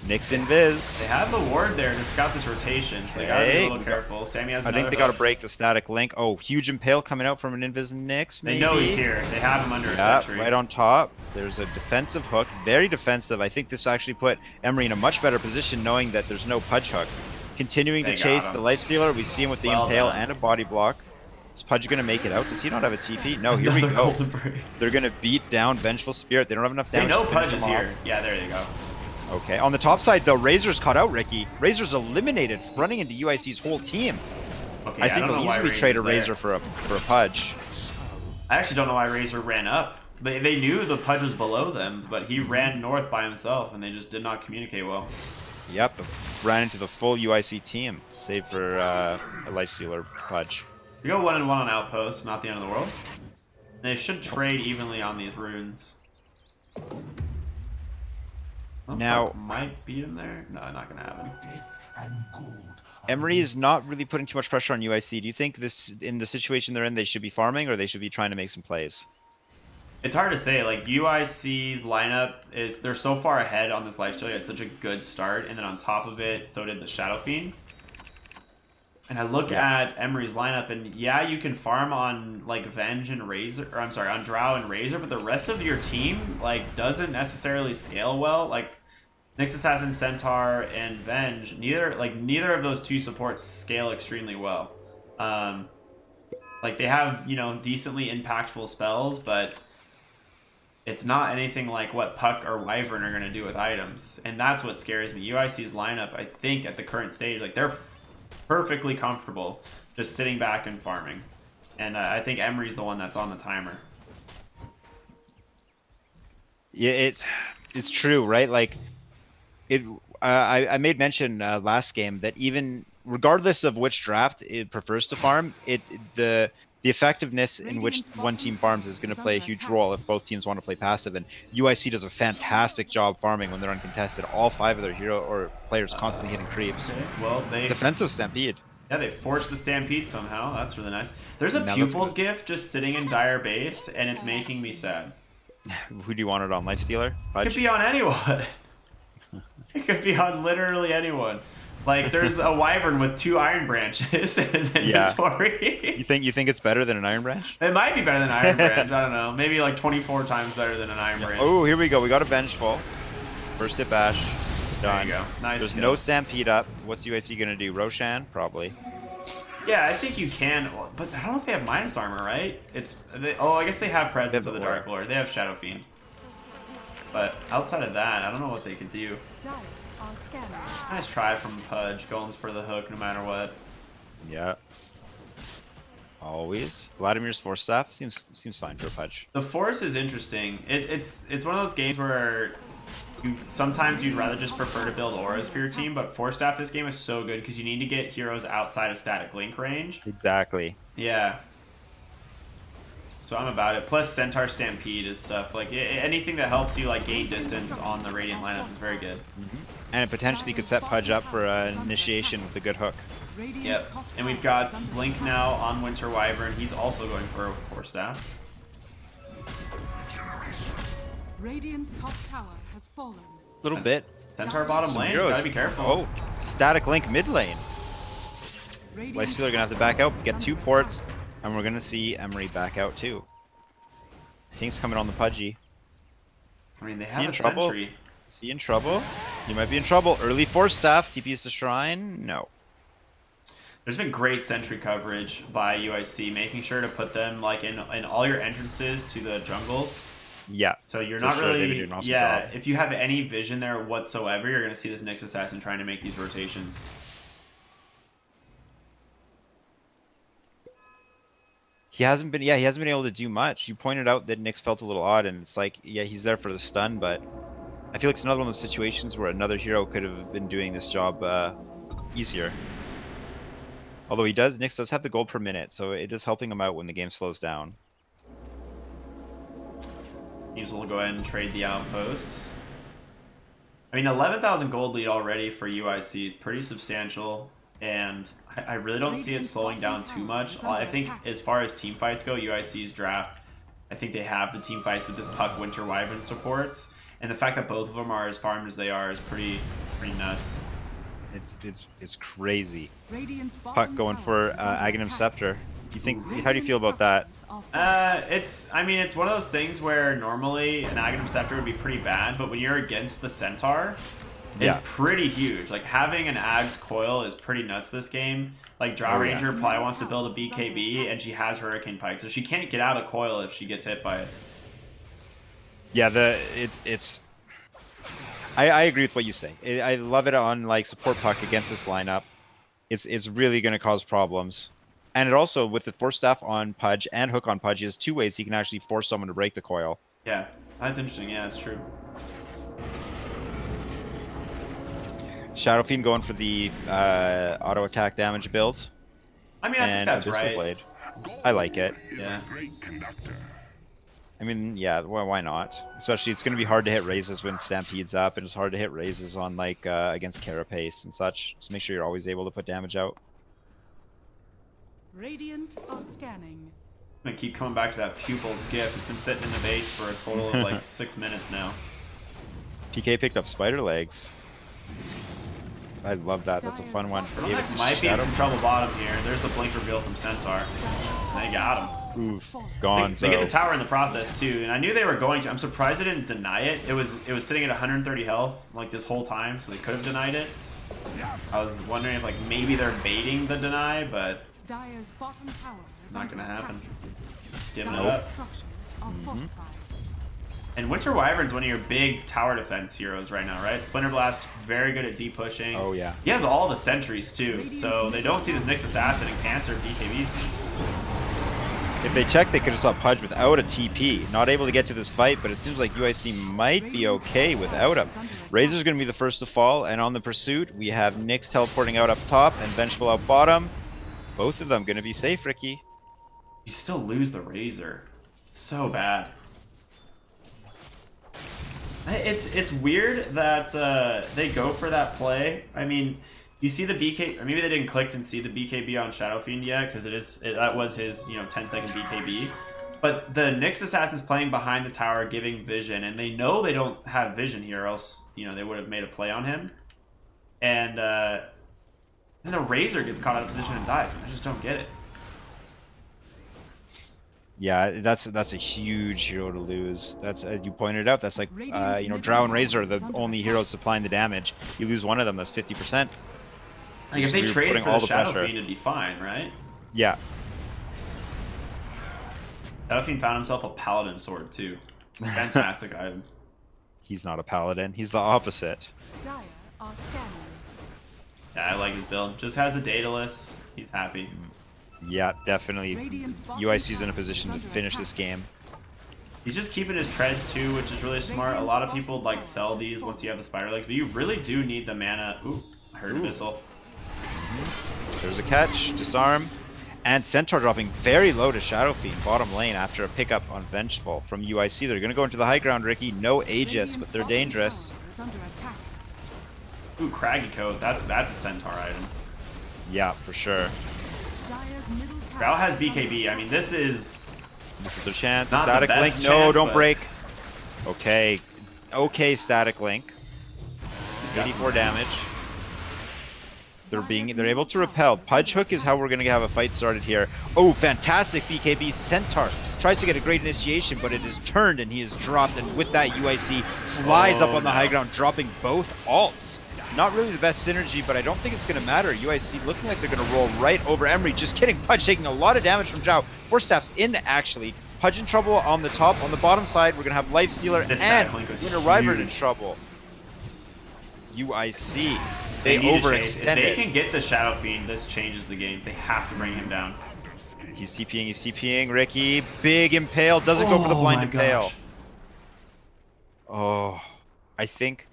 Nyx invis. They have the ward there to scout this rotation, so they gotta be a little careful. Sammy has I another think they gotta hook. break the static link. Oh, huge impale coming out from an invis Nyx, maybe? They know he's here. They have him under a Yeah, sentry. right on top. There's a defensive hook. Very defensive. I think this actually put Emory in a much better position knowing that there's no Pudge hook. Continuing They to got chase him. the Lifestealer. We see him with the Well impale done. and a body block. Is Pudge gonna make it out? Does he not have a TP? No, here we Another go. golden brace. They're gonna beat down Vengeful Spirit. They don't have enough They damage know to finish Pudge is him off. here. Yeah, there you go. Okay, on the top side though, Razor's caught out Ricky. Razor's eliminated, running into UIC's whole team. Okay, I think don't they'll know why easily trade a Razor's Razor there. for a Pudge. I actually don't know why Razor ran up. They knew the Pudge was below them, but he ran north by himself, and they just did not communicate well. Yep, ran into the full UIC team, save for a Lifestealer Pudge. We go 1-1 on Outpost, not the end of the world. They should trade evenly on these runes. Well, Now- Puck might beat him there. No, not gonna happen. Emory is not really putting too much pressure on UIC. Do you think this, in the situation they're in, they should be farming or they should be trying to make some plays? It's hard to say. Like UIC's lineup is they're so far ahead on this lifesteal. It's such a good start, and then on top of it, so did the Shadow Fiend. And I look at Emory's lineup, and yeah, you can farm on like Venge and Razor, or I'm sorry, on Drow and Razor, but the rest of your team like doesn't necessarily scale well. Like Nyx Assassin, Centaur, and Venge, neither of those two supports scale extremely well. Like they have, you know, decently impactful spells, but it's not anything like what Puck or Wyvern are going to do with items. And that's what scares me. UIC's lineup, I think, at the current stage, like they're perfectly comfortable just sitting back and farming. And I think Emory's the one that's on the timer. Yeah, it's true, right? Like, I made mention last game that even regardless of which draft it prefers to farm, the effectiveness in which one team farms is going to play a huge role if both teams want to play passive. And UIC does a fantastic job farming when they're uncontested. All 5 of their hero or players constantly hitting creeps. Okay. Well, Defensive Stampede. Yeah, they forced the Stampede somehow. That's really nice. There's a Now Pupils gift just sitting in Dire Base, and it's making me sad. Who do you want it on? Lifestealer? It Fudge? could be on anyone. It could be on literally anyone. Like there's a Wyvern with 2 Iron Branches in his inventory. You think it's better than an Iron Branch? It might be better than an Iron Branch. I don't know. Maybe like 24 times better than an Iron Branch. Oh, here we go. We got a Vengeful. First hit bash. Done. There you go. Nice. There's kill. no Stampede up. What's UIC gonna do? Roshan? Probably. Yeah, I think you can, but I don't know if they have minus armor, right? I guess they have Presence of the Dark Lord. They have Shadow Fiend. But outside of that, I don't know what they could do. Dire are scanning. Nice try from Pudge, going for the hook no matter what. Yeah. Always. Vladimir's Force Staff seems fine for a Pudge. The Force is interesting. It's one of those games where sometimes you'd rather just prefer to build auras for your team, but Force Staff this game is so good because you need to get heroes outside of static link range. Exactly. Yeah. So I'm about it. Plus Centaur Stampede is stuff like anything that helps you like gain distance on the Radiant lineup is very good. And it potentially could set Pudge up for an initiation with a good hook. Yep. And we've got Blink now on Winter Wyvern. He's also going for a Force Staff. Radiant's top tower has fallen. A little bit. Centaur bottom Some lane. heroes. Gotta be careful. Oh, static link mid lane. Lifestealer gonna have to back out, get 2 ports, and we're gonna see Emory back out too. King's coming on the Pudgy. I mean, they Is he have in a trouble? sentry. Is he in trouble? He might be in trouble. Early Force Staff, TP's to Shrine? No. There's been great sentry coverage by UIC, making sure to put them like in all your entrances to the jungles. Yeah. So you're For not sure, they've been really, doing an awesome yeah. job. If you have any vision there whatsoever, you're gonna see this Nyx Assassin trying to make these rotations. He hasn't been able to do much. You pointed out that Nyx felt a little odd, and it's like, yeah, he's there for the stun, but I feel like it's another one of those situations where another hero could have been doing this job easier. Although Nyx does have the gold per minute, so it is helping him out when the game slows down. Teams will go ahead and trade the outposts. I mean, 11,000 gold lead already for UIC is pretty substantial, and I really don't see it slowing down too much. I think as far as team fights go, UIC's draft, I think they have the team fights with this Puck Winter Wyvern supports, and the fact that both of them are as farmed as they are is pretty nuts. It's crazy. Radiant's Puck going for Aghanim Scepter. How do you feel about that? I mean, it's one of those things where normally an Aghanim Scepter would be pretty bad, but when you're against the Centaur, it's pretty huge. Like, having an Ag's Coil is pretty nuts this game. Like, Drow Ranger probably wants to build a BKB, and she has Hurricane Pike, so she can't get out of Coil if she gets hit by it. Yeah, I agree with what you say. I love it on like support Puck against this lineup. It's really going to cause problems. And it also, with the Force Staff on Pudge and Hook on Pudge, he has 2 ways he can actually force someone to break the coil. Yeah, that's interesting. Yeah, that's true. Shadow Fiend going for the auto attack damage build. I mean, I think that's Abyssal right. Blade. I like it. Yeah. I mean, yeah, well, why not? Especially, it's going to be hard to hit raises when Stampede's up, and it's hard to hit raises on like against Carapace and such. So make sure you're always able to put damage out. Radiant are scanning. I'm gonna keep coming back to that pupils gift. It's been sitting in the base for a total of like 6 minutes now. PK picked up spider legs. I love that. That's a fun one. Gave it to Might be in Shadow. some trouble bottom here. There's the blink reveal from Centaur. They got him. Oof, gone. They get the tower in the process too, and I knew they were going to. I'm surprised they didn't deny it. It was sitting at 130 health like this whole time, so they could have denied it. I was wondering if like maybe they're baiting the deny, but Dire's bottom tower is not under gonna attack. happen. Giving it Dire's up. structures are fortified. And Winter Wyvern's one of your big tower defense heroes right now, right? Splinter Blast, very good at D-pushing. Oh, yeah. He has all the sentries, too, so they don't see this Nyx Assassin and Cancer BKBs. If they checked, they could have saw Pudge without a TP. Not able to get to this fight, but it seems like UIC might be okay without him. Razor's going to be the first to fall, and on the pursuit, we have Nyx teleporting out up top and Vengeful out bottom. Both of them going to be safe, Ricky. You still lose the Razor. It's so bad. It's weird that they go for that play. I mean, you see the BK, or maybe they didn't click and see the BKB on Shadow Fiend yet, because that was his 10-second BKB. But the Nyx Assassin's playing behind the tower, giving vision, and they know they don't have vision here, or else they would have made a play on him. And then the Razor gets caught out of position and dies. I just don't get it. Yeah, that's a huge hero to lose. That's, as you pointed out, that's like Drow and Razor are the only heroes supplying the damage. You lose one of them, that's 50%. Like if they traded for the Shadow Fiend, it'd be fine, right? Yeah. Shadow Fiend found himself a Paladin sword too. Fantastic item. He's not a paladin. He's the opposite. Dire are scanning. Yeah, I like his build. Just has the Daedalus. He's happy. Yeah, definitely. UIC's in a position to finish this game. He's just keeping his treads too, which is really smart. A lot of people like sell these once you have the spider legs, but you really do need the mana. Ooh, I heard a missile. There's a catch, disarm, and Centaur dropping very low to Shadow Fiend, bottom lane after a pickup on Vengeful from UIC. They're going to go into the high ground, Ricky. No Aegis, but they're dangerous. Ooh, Craggy Coat. That's a Centaur item. Yeah, for sure. Ral has BKB. I mean, this is their chance. Not Static the Link. best No, chance, don't but- break. Okay. Okay, Static Link. he's got 84 some damage. They're able to repel. Pudge Hook is how we're going to have a fight started here. Oh, fantastic BKB. Centaur tries to get a great initiation, but it is turned and he is dropped. And with that, UIC flies up on the high ground, dropping both alts. Not really the best synergy, but I don't think it's going to matter. UIC looking like they're going to roll right over Emory. Just kidding. Pudge taking a lot of damage from Zhao. Force Staff's in, actually. Pudge in trouble on the top. On the bottom side, we're going to have Life Stealer This and Static Link was Winter Wyvern in huge. trouble. UIC. They need to chase. If they overextended. can get the Shadow Fiend, this changes the game. They have to bring him down. He's TPing, Ricky. Big impale. Doesn't go for the blind my impale. gosh. Oh, I think.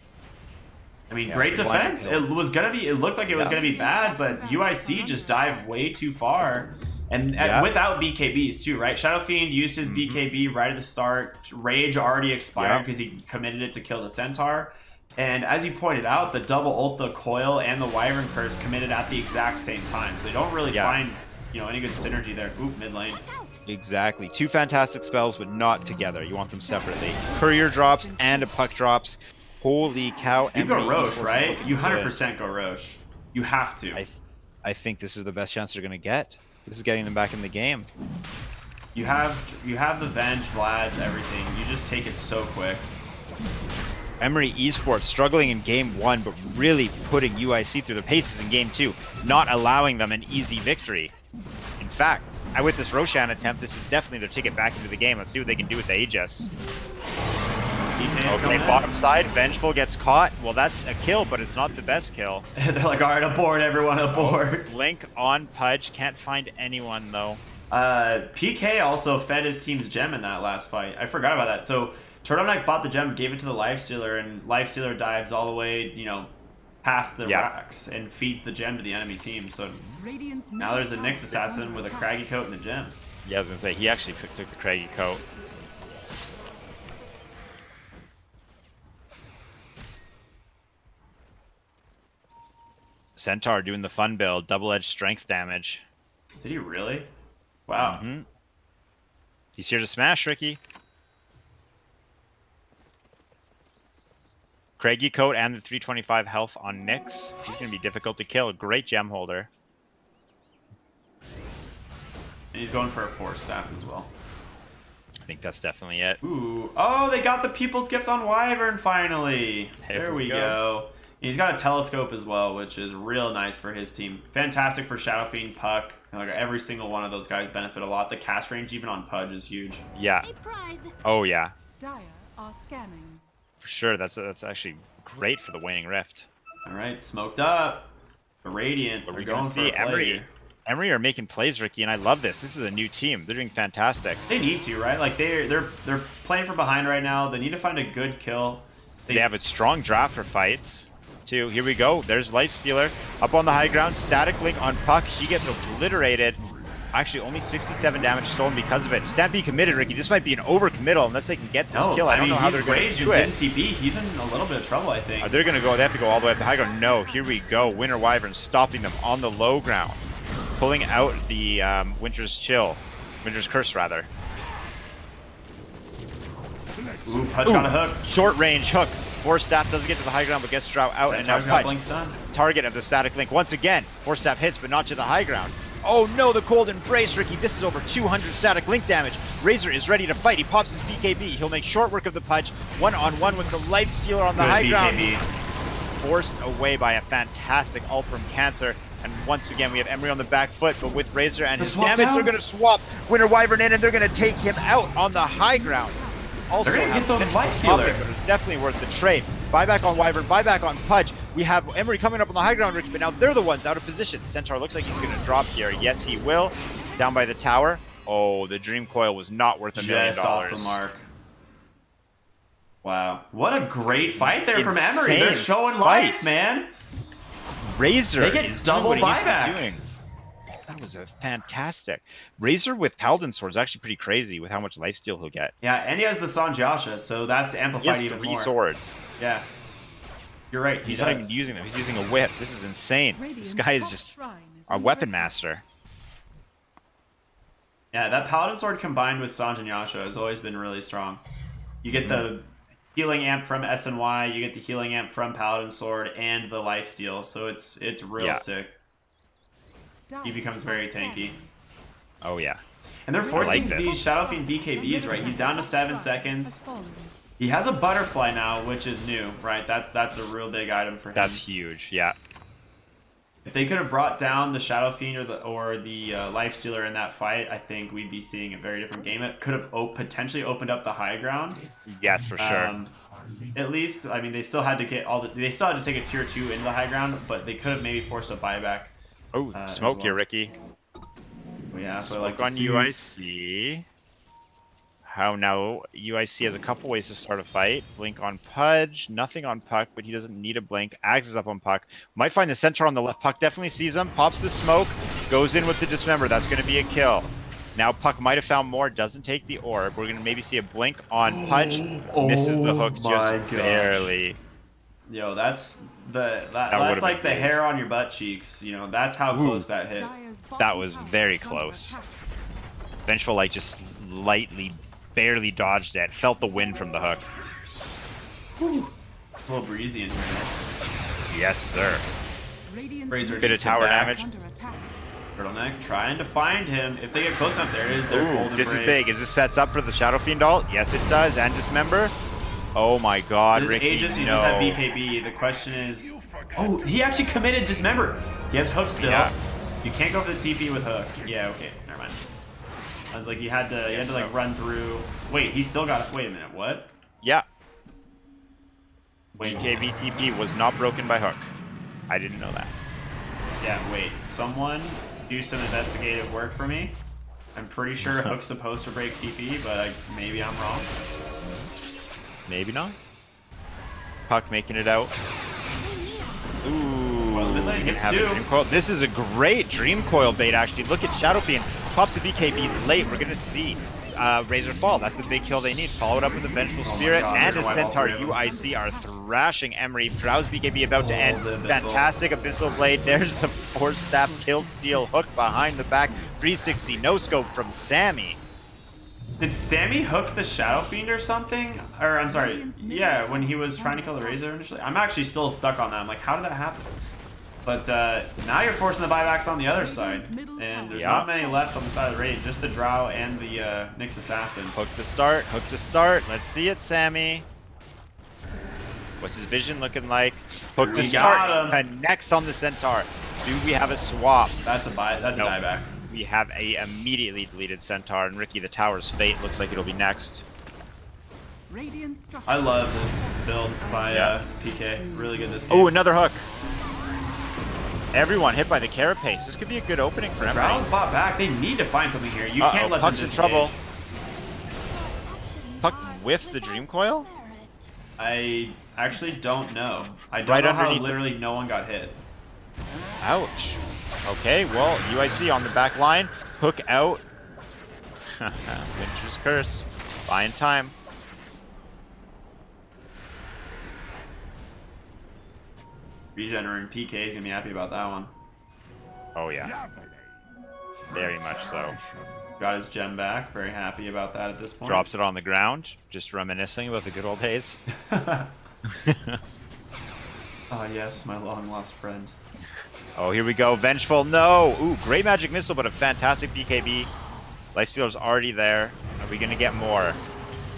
I mean, Yeah, great the blind defense. impale. It looked like it was Yeah. gonna be bad, but UIC just dived way too far. And Yeah. without BKBs too, right? Shadow Fiend used his BKB right at the start. Rage already expired Yeah. because he committed it to kill the Centaur. And as you pointed out, the double ult, the coil, and the Wyvern Curse committed at the exact same time. So they don't really Yeah. find any good synergy there. Oop, mid lane. Exactly. Two fantastic spells, but not together. You want them separately. Courier drops and a puck drops. Holy cow. You go Emory Roche, Esports is right? looking You good. 100% go Roche. You have to. I think this is the best chance they're going to get. This is getting them back in the game. You have the Venge, Vlad's, everything. You just take it so quick. Emory Esports struggling in game 1, but really putting UIC through their paces in game 2, not allowing them an easy victory. In fact, with this Roshan attempt, this is definitely their ticket back into the game. Let's see what they can do with the Aegis. Okay, bottom side, Vengeful gets caught. Well, that's a kill, but it's not the best kill. They're like, all right, abort, everyone, abort. Link on Pudge, can't find anyone though. PK also fed his team's gem in that last fight. I forgot about that. So Turtleneck bought the gem, gave it to the Lifestealer, and Lifestealer dives all the way, past the racks and feeds the gem to the enemy team. So now there's a Nyx Assassin with a Craggy Coat and the gem. Yeah, I was gonna say, he actually took the Craggy Coat. Centaur doing the fun build, double-edged strength damage. Did he really? Wow. Mm-hmm. He's here to smash, Ricky. Craigie coat and the 325 health on Nyx. He's going to be difficult to kill. Great gem holder. And he's going for a force staff as well. I think that's definitely it. Ooh. Oh, they got the People's Gift on Wyvern finally. There we go. And he's got a telescope as well, which is real nice for his team. Fantastic for Shadow Fiend, Puck. Like every single one of those guys benefit a lot. The cast range, even on Pudge, is huge. Yeah. Oh, yeah. Dire are scanning. For sure. That's actually great for the Waning Rift. All right, smoked up. The Radiant. But We're we're going going to see for a play Emory. here. Emory are making plays, Ricky, and I love this. This is a new team. They're doing fantastic. They need to, right? Like they're playing from behind right now. They need to find a good kill. They have a strong draft for fights, too. Here we go. There's Lifestealer up on the high ground. Static Link on Puck. She gets obliterated. Actually, only 67 damage stolen because of it. Stampede committed, Ricky. This might be an overcommittal unless they can get this kill. I don't know how they're going to do it. TP. He's in a little bit of trouble, I think. They're going to go. They have to go all the way up the high ground. No, here we go. Winter Wyvern stopping them on the low ground. Pulling out the Winter's Chill. Winter's Curse, rather. Ooh, Pudge got a hook. Short range hook. Force Staff doesn't get to the high ground, but gets Drow out. And now Pudge, target of the Static Link. Once again, Force Staff hits, but not to the high ground. Oh no, the Cold Embrace, Ricky. This is over 200 Static Link damage. Razor is ready to fight. He pops his BKB. He'll make short work of the Pudge. One-on-one with the Life Stealer on the high ground. Forced away by a fantastic ult from Cancer. And once again, we have Emory on the back foot, but with Razor and his damage, they're going to swap Winter Wyvern in, and they're going to take him out on the high ground. Also, they're going to get the Life Stealer. But it's definitely worth the trade. Buyback on Wyvern, buyback on Pudge. We have Emory coming up on the high ground, Ricky, but now they're the ones out of position. Centaur looks like he's going to drop here. Yes, he will. Down by the tower. Oh, the Dream Coil was not worth $1 million. Just off the mark. Wow. What a great fight there from Emory. They're showing life, man. Razor they get double buyback. That was a fantastic. Razor with Paladin Sword is actually pretty crazy with how much lifesteal he'll get. Yeah, and he has the Sanjasha, so that's amplified even more. He has 3 swords. Yeah. You're right, he's not even using them. He's using a whip. This is insane. This guy is just a weapon master. Yeah, that Paladin Sword combined with Sanjasha has always been really strong. You get the healing amp from SNY, you get the healing amp from Paladin Sword, and the lifesteal, so it's real sick. He becomes very tanky. Oh yeah. And they're forcing these Shadow Fiend BKBs, right? He's down to 7 seconds. He has a butterfly now, which is new, right? That's a real big item for him. That's huge, yeah. If they could have brought down the Shadow Fiend or the Lifestealer in that fight, I think we'd be seeing a very different game. It could have potentially opened up the high ground. Yes, for sure. At least, I mean, they still had to get they still had to take a tier 2 into the high ground, but they could have maybe forced a buyback. Oh, smoke here, Ricky. Well, yeah, so smoke on UIC. How now? UIC has a couple ways to start a fight. Blink on Pudge, nothing on Puck, but he doesn't need a blink. Axe is up on Puck. Might find the Centaur on the left. Puck definitely sees him, pops the smoke, goes in with the Dismember. That's going to be a kill. Now Puck might have found more, doesn't take the orb. We're going to maybe see a blink on Pudge. Misses the hook just barely. Yo, that's that's like the hair on your butt cheeks. You know, that's how close that hit. That was very close. Vengeful Light just lightly, barely dodged it. Felt the wind from the hook. Whew. A little breezy in here. Yes, sir. Razor bit of tower damage. Turtleneck trying to find him. If they get close enough, there it is. Ooh, this is big. Is this sets up for the Shadow Fiend ult? Yes, it does. And Dismember. Oh my God, so Ricky, Aegis, he does have BKB. The question is, oh, he actually committed Dismember. He has hook still. Yeah. You can't go for the TP with hook. Yeah, okay, never mind. I was like, you had to like run through. Wait, he still got it. Wait a minute, what? Yeah. Wait. BKB TP was not broken by hook. I didn't know that. Yeah, wait. Someone do some investigative work for me. I'm pretty sure hook's supposed to break TP, but maybe I'm wrong. Maybe not. Puck making it out. Ooh, well, hits two. This is a great Dream Coil bait, actually. Look at Shadow Fiend. Pops the BKB late. We're going to see Razor Fall. That's the big kill they need. Followed up with a Vengeful Oh my Spirit God, and a there's a wipe all Centaur. three of them. UIC are thrashing Emory. Drow's BKB about to Oh, end. the Abyssal. Fantastic Abyssal Blade. There's the Force Staff kill steal. Hook behind the back. 360 no scope from Sammy. Did Sammy hook the Shadow Fiend or something? Or, I'm sorry, yeah, when he was trying to kill the Razor initially? I'm actually still stuck on that. I'm like, how did that happen? But now you're forcing the buybacks on the other side. And there's not many left on the side of the raid. Just the Drow and the Nyx Assassin. Hook to start. Hook to start. Let's see it, Sammy. What's his vision looking like? Hook to We start. got him. Connects on the Centaur. Do we have a swap? That's a buy. That's Nope. a dieback. We have a immediately deleted Centaur, and Ricky the Tower's fate looks like it'll be next. Radiant structure. I love this build by PK. Really good this game. Oh, another hook. Everyone hit by the carapace. This could be a good opening for Emory. Drow's bought back. They need to find something here. You can't let them Puck's in disengage. trouble. Puck with the Dream Coil? I actually don't know. I don't Right know how underneath the- literally no one got hit. Ouch. Okay, well, UIC on the back line. Hook out. Winter's Curse. Buying time. Regener and PK is gonna be happy about that one. Oh, yeah. Very much so. Got his gem back. Very happy about that at this point. Drops it on the ground. Just reminiscing about the good old days. Oh yes, my long lost friend. Oh, here we go. Vengeful. No. Ooh, great magic missile, but a fantastic BKB. Lifestealer's already there. Are we going to get more?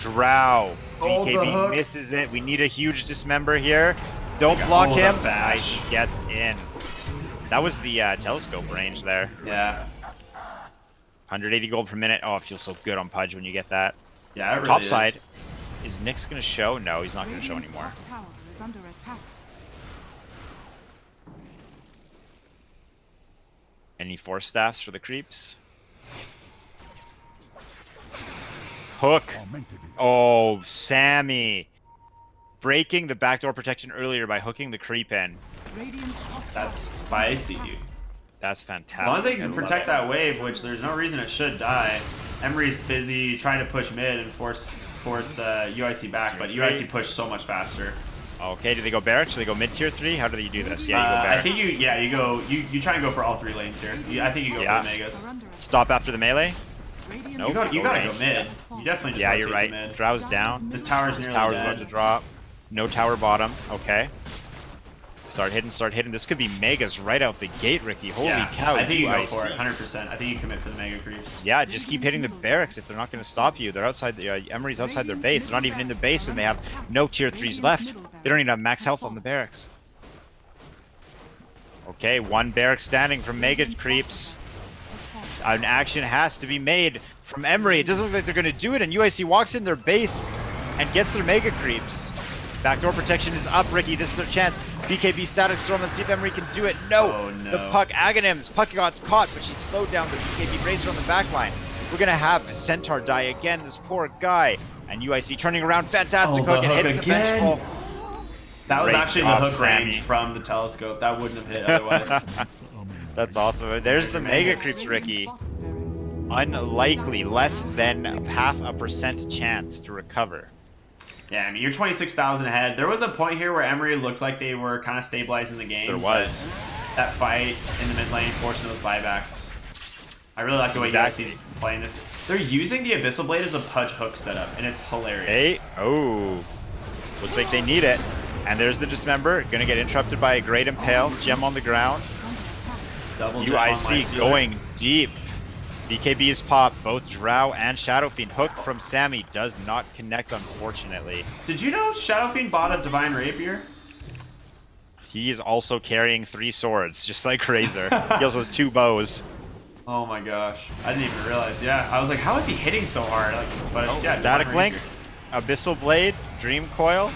Drow. Hold the hook. BKB misses it. We need a huge dismember here. Don't block hold him. the bash. Nice. Gets in. That was the telescope range there. Yeah. 180 gold per minute. Oh, it feels so good on Pudge when you get that. Yeah, it really Top is. side. Is Nyx going to show? No, he's not going to show Radiant's anymore. top tower is under attack. Any force staffs for the creeps? Hook. Oh, Sammy. Breaking the backdoor protection earlier by hooking the creep in. Radiant's top That's tower is spicy, under dude. attack. That's As long as fantastic. they I can love protect it. that wave, which there's no reason it should die. Emery's busy trying to push mid and force UIC back, but UIC pushed so much faster. Okay, do they go barracks? Do they go mid tier 3? How do you do this? Yeah, you go I barracks. think you try and go for all three lanes here. I think you go Yeah. for the Megas. Are under attack. Stop after the melee? Radiant's Nope. You gotta go range. mid. You definitely just Yeah, rotate you're to right. mid. Drow's down. This tower's This nearly tower's dead. about to drop. No tower bottom. Okay. Start hitting, start hitting. This could be Megas right out the gate, Ricky. Holy Yeah, cow. I think you go UIC. for it, 100%. I think you commit for the Mega Creeps. Yeah, just keep hitting the barracks if they're not going to stop you. They're outside the Emory's outside their base. They're not even in the base, and they have no tier 3s left. They don't even have max health on the barracks. Okay, one barrack standing from Mega Creeps. An action has to be made from Emory. It doesn't look like they're going to do it, and UIC walks in their base and gets their Mega Creeps. Backdoor protection is up, Ricky. This is their chance. BKB Static Storm. Let's see if Emory can do it. No. Oh, no. The Puck Aghanims. Puck got caught, but she slowed down the BKB Razor on the backline. We're going to have Centaur die again. This poor guy. And UIC turning around. Fantastic Oh, the hook and hook hitting the again. Vengeful. That was Great actually job, the hook Sammy. range from the telescope. That wouldn't have hit otherwise. That's awesome. There's the Mega Megas. Creeps, Ricky. Radiant's bottom barracks. Unlikely. Less than 0.5% chance to recover. Yeah, I mean, you're 26,000 ahead. There was a point here where Emory looked like they were kind of stabilizing the game. There was. but That fight in the mid lane forcing those buybacks. I really like the way Exactly. UIC's playing this. They're using the Abyssal Blade as a Pudge hook setup, and it's hilarious. Hey, oh. Looks like they need it. And there's the Dismember. Gonna get interrupted by a Great Impale. Gem on the ground. Double jump on UIC Lifestealer. going deep. BKB is popped. Both Drow and Shadow Fiend. Hook from Sammy does not connect, unfortunately. Did you know Shadow Fiend bought a Divine Rapier? He is also carrying 3 swords, just like Razor. He also has 2 bows. Oh my gosh. I didn't even realize. Yeah, I was like, how is he hitting so hard? Like, but it's, yeah, Static Divine Link, Rapier. Abyssal Blade, Dream Coil.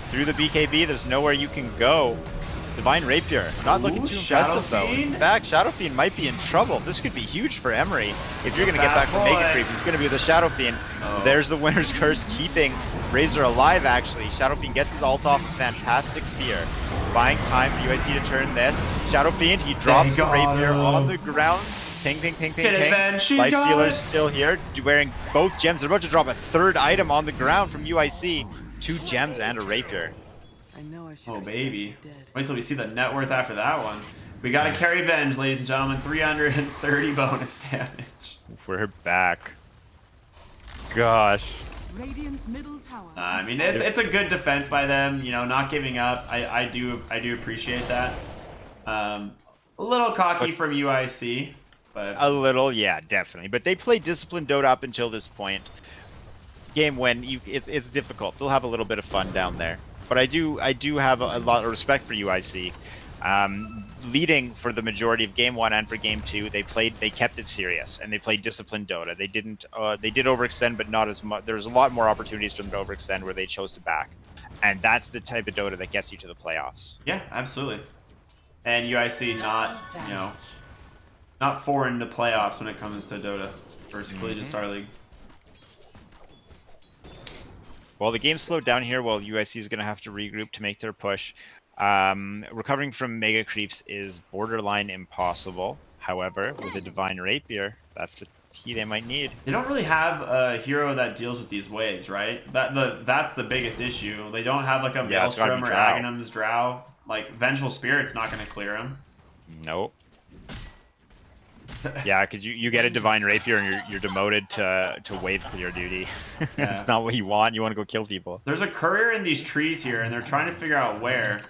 Through the BKB, there's nowhere you can go. Divine Rapier. Not looking Ooh, too Shadow impressive, though. In Fiend? fact, Shadow Fiend might be in trouble. This could be huge for Emory. If you're going to get back Fast from Mega boy. Creeps, it's going to be the Shadow Fiend. Oh. There's the Winner's Curse, keeping Razor alive, actually. Shadow Fiend gets his ult off a fantastic fear. Buying time for UIC to turn this. Shadow Fiend, he drops the got Rapier him. on the ground. Ping, ping, ping, ping, Get it, ping. Ven. She's Life got Stealer's it. still here, wearing both gems. They're about to drop a third item on the ground from UIC. 2 gems and a rapier. I know I should Oh, respect baby. the dead. Wait till we see the net worth after that one. We got to carry Venge, ladies and gentlemen. 330 bonus damage. We're back. Gosh. Radiant's middle tower. I mean, it's a good defense by them. You know, not giving up. I do appreciate that. A little cocky from UIC, but A little, yeah, definitely. But they play disciplined Dota up until this point. Game when it's difficult. They'll have a little bit of fun down there. But I do have a lot of respect for UIC. Leading for the majority of game 1 and for game 2, they kept it serious and they played disciplined Dota. They did overextend, but not as much. There's a lot more opportunities for them to overextend where they chose to back, and that's the type of Dota that gets you to the playoffs. yeah, absolutely. And UIC not foreign to playoffs when it comes to Dota versus Collegiate Star League. Well, the game slowed down here. Well, UIC is going to have to regroup to make their push. Recovering from mega creeps is borderline impossible. However, with a divine rapier, that's the key they might need. They don't really have a hero that deals with these waves, right? That's the biggest issue. They don't have like a Yeah, it's gotta Maelstrom be or Drow. Aghanim's Drow. Like Vengeful Spirit's not going to clear him. Nope. Yeah, because you get a divine rapier and you're demoted to wave clear duty. Yeah. It's not what you want. You want to go kill people. There's a courier in these trees here, and they're trying to figure out where.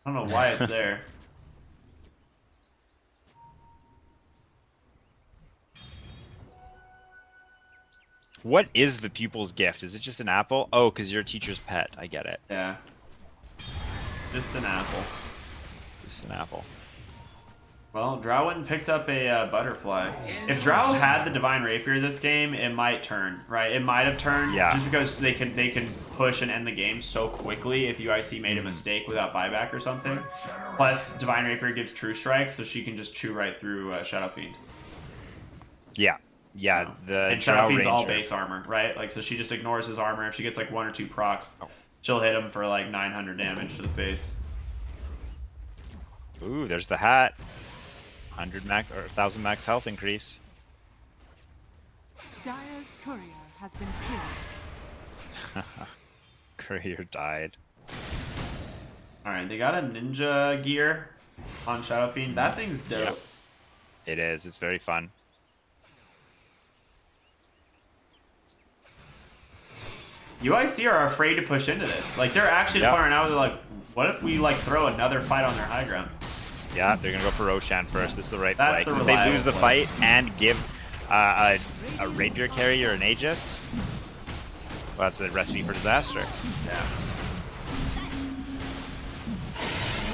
I don't know why it's there. What is the pupil's gift? Is it just an apple? Oh, because you're a teacher's pet. I get it. Yeah. Just an apple. Just an apple. Well, Drow went and picked up a butterfly. If Drow had the Divine Rapier this game, it might turn, right? It might have turned, Yeah. just because they can push and end the game so quickly if UIC made a mistake without buyback or something. Plus, Divine Rapier gives True Strike, so she can just chew right through Shadow Fiend. Yeah. Yeah, the And Shadow Drow Fiend's all Ranger. base armor, right? Like, so she just ignores his armor. If she gets like 1 or 2 procs, she'll hit him for like 900 damage to the face. Ooh, there's the hat. 100 max or 1000 max health increase. Dire's courier has been killed. Courier died. Alright, they got a ninja gear on Shadow Fiend. That thing's dope. Yep. It is. It's very fun. UIC are afraid to push into this. Like, they're actually Yep. playing out. They're like, what if we like throw another fight on their high ground? Yeah, they're gonna go for Roshan first. This is the right That's play. the 'Cause if they reliable lose the play. fight and give a rapier carry or an Aegis, well, that's a recipe for disaster. Yeah.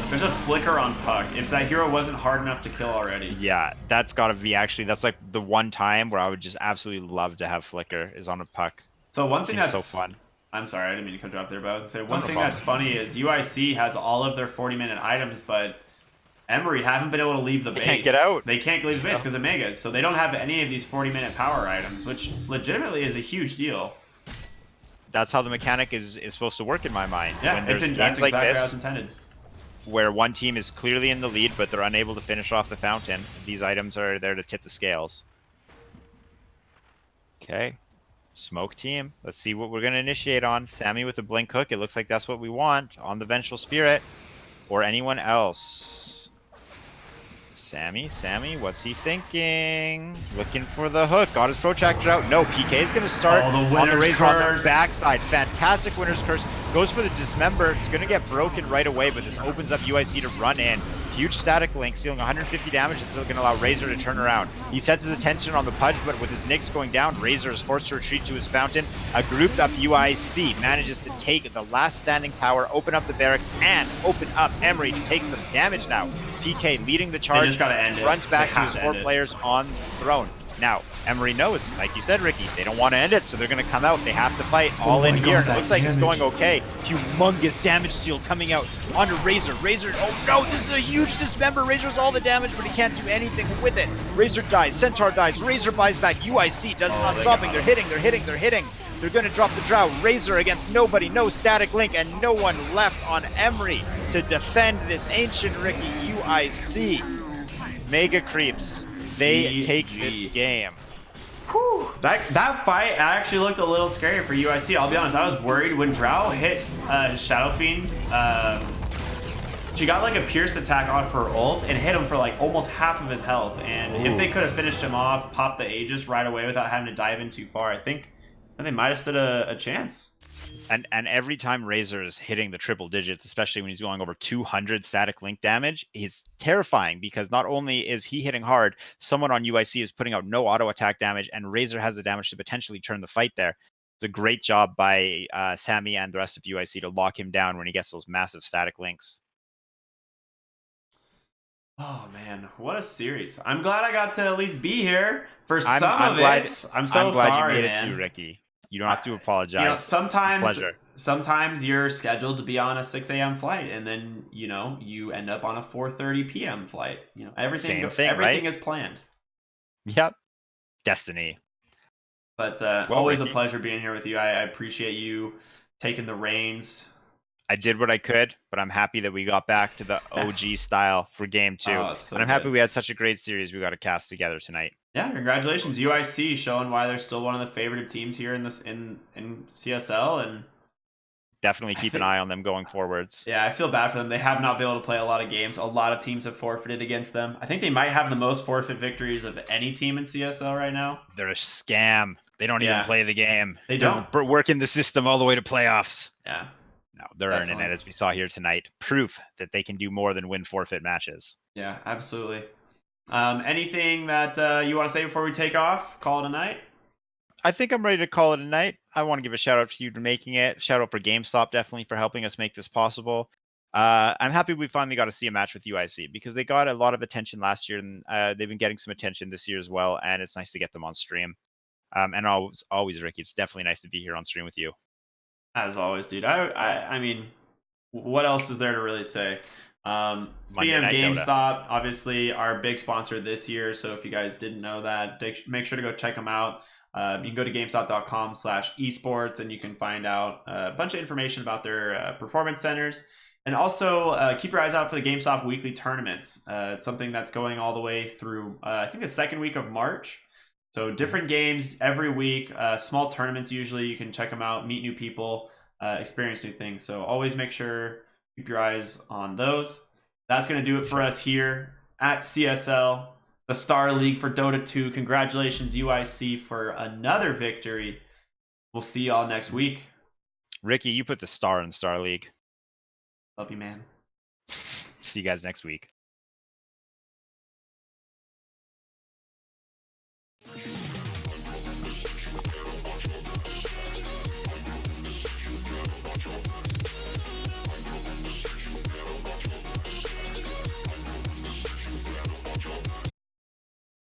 There's a flicker on Puck. If that hero wasn't hard enough to kill already. Yeah, that's gotta be actually. That's like the one time where I would just absolutely love to have Flicker is on a Puck. So one thing Seems that's so fun. I'm sorry, I didn't mean to cut you off there, but I was gonna say one no thing problem. that's funny is UIC has all of their 40-minute items, but Emory haven't been able to leave the base. can't get out. They can't leave the base because of Megas, so they don't have any of these 40-minute power items, which legitimately is a huge deal. That's how the mechanic is supposed to work in my mind. Yeah, when there's that's games like exactly how it's this intended. where one team is clearly in the lead but they're unable to finish off the fountain, these items are there to tip the scales. Okay. Smoke team. Let's see what we're going to initiate on. Sammy with the blink hook. It looks like that's what we want on the Vengeful Spirit. Or anyone else. Sammy, what's he thinking? Looking for the hook. Got his protractor out. No, PK is going to start Oh, the on the winner's Razor on the curse. backside. Fantastic winner's curse. Goes for the dismember. It's going to get broken right away, but this opens up UIC to run in. Huge static link, stealing 150 damage is still going to allow Razor to turn around. He sets his attention on the Pudge, but with his Nyx going down, Razor is forced to retreat to his fountain. A grouped up UIC manages to take the last standing tower, open up the barracks, and open up Emory to take some damage now. PK leading the charge, just gotta end it. runs back They to have his to 4 end it. players on the throne. Now, Emory knows, like you said, Ricky, they don't want to end it, so they're going to come out. They have to fight all Oh in my here. God, It looks like it's damage. going okay. Humongous damage steal coming out onto Razor. Razor, oh no, this is a huge dismember. Razor's all the damage, but he can't do anything with it. Razor dies, Centaur dies, Razor buys back. UIC does not they stopping. got They're him. hitting. They're going to drop the Drow. Razor against nobody, no static link, and no one left on Emory to defend this ancient Ricky UIC. Mega creeps. They take this game. Whew. That fight actually looked a little scary for UIC. I'll be honest, I was worried when Drow hit Shadow Fiend. She got like a Pierce attack off her ult and hit him for like almost half of his health. And if they could have finished him off, popped the Aegis right away without having to dive in too far, I think they might have stood a chance. And every time Razor is hitting the triple digits, especially when he's going over 200 static link damage, he's terrifying because not only is he hitting hard, someone on UIC is putting out no auto attack damage, and Razor has the damage to potentially turn the fight there. It's a great job by Sammy and the rest of UIC to lock him down when he gets those massive static links. Oh man, what a series! I'm glad I got to at least be here for some of glad, it. I'm so glad sorry, you made man. it too, Ricky. You don't have to apologize. You know, sometimes you're scheduled to be on a 6 a.m. flight, and then you end up on a 4:30 p.m. flight. Everything right? is planned. Yep, destiny. But always Ricky, a pleasure being here with you. I appreciate you taking the reins. I did what I could, but I'm happy that we got back to the OG style for game 2. So and I'm happy we had such a great series we got to cast together tonight. Yeah, congratulations, UIC, showing why they're still one of the favorite teams here in CSL, and definitely keep an eye on them going forwards. Yeah, I feel bad for them. They have not been able to play a lot of games. A lot of teams have forfeited against them. I think they might have the most forfeit victories of any team in CSL right now. They're a scam. They don't even play the game. They're working the system all the way to playoffs. Yeah. No, they're earning it, as we saw here tonight. Proof that they can do more than win forfeit matches. Yeah, absolutely. Anything that you want to say before we take off? Call it a night? I think I'm ready to call it a night. I want to give a shout out to you for making it. Shout out for GameStop definitely for helping us make this possible. I'm happy we finally got to see a match with UIC because they got a lot of attention last year, and they've been getting some attention this year as well. And it's nice to get them on stream. And always, Ricky, it's definitely nice to be here on stream with you. As always, dude. I mean, what else is there to really say? Speaking of GameStop, Dota, obviously our big sponsor this year. So if you guys didn't know that, make sure to go check them out. You can go to GameStop.com/esports and you can find out a bunch of information about their performance centers. And also keep your eyes out for the GameStop weekly tournaments. It's something that's going all the way through, I think, the second week of March. So different games every week, small tournaments usually. You can check them out, meet new people, experience new things. So always make sure, keep your eyes on those. That's going to do it for us here at CSL, the Star League for Dota 2. Congratulations, UIC, for another victory. We'll see y'all next week. Ricky, you put the star in Star League. Love you, man. See you guys next week.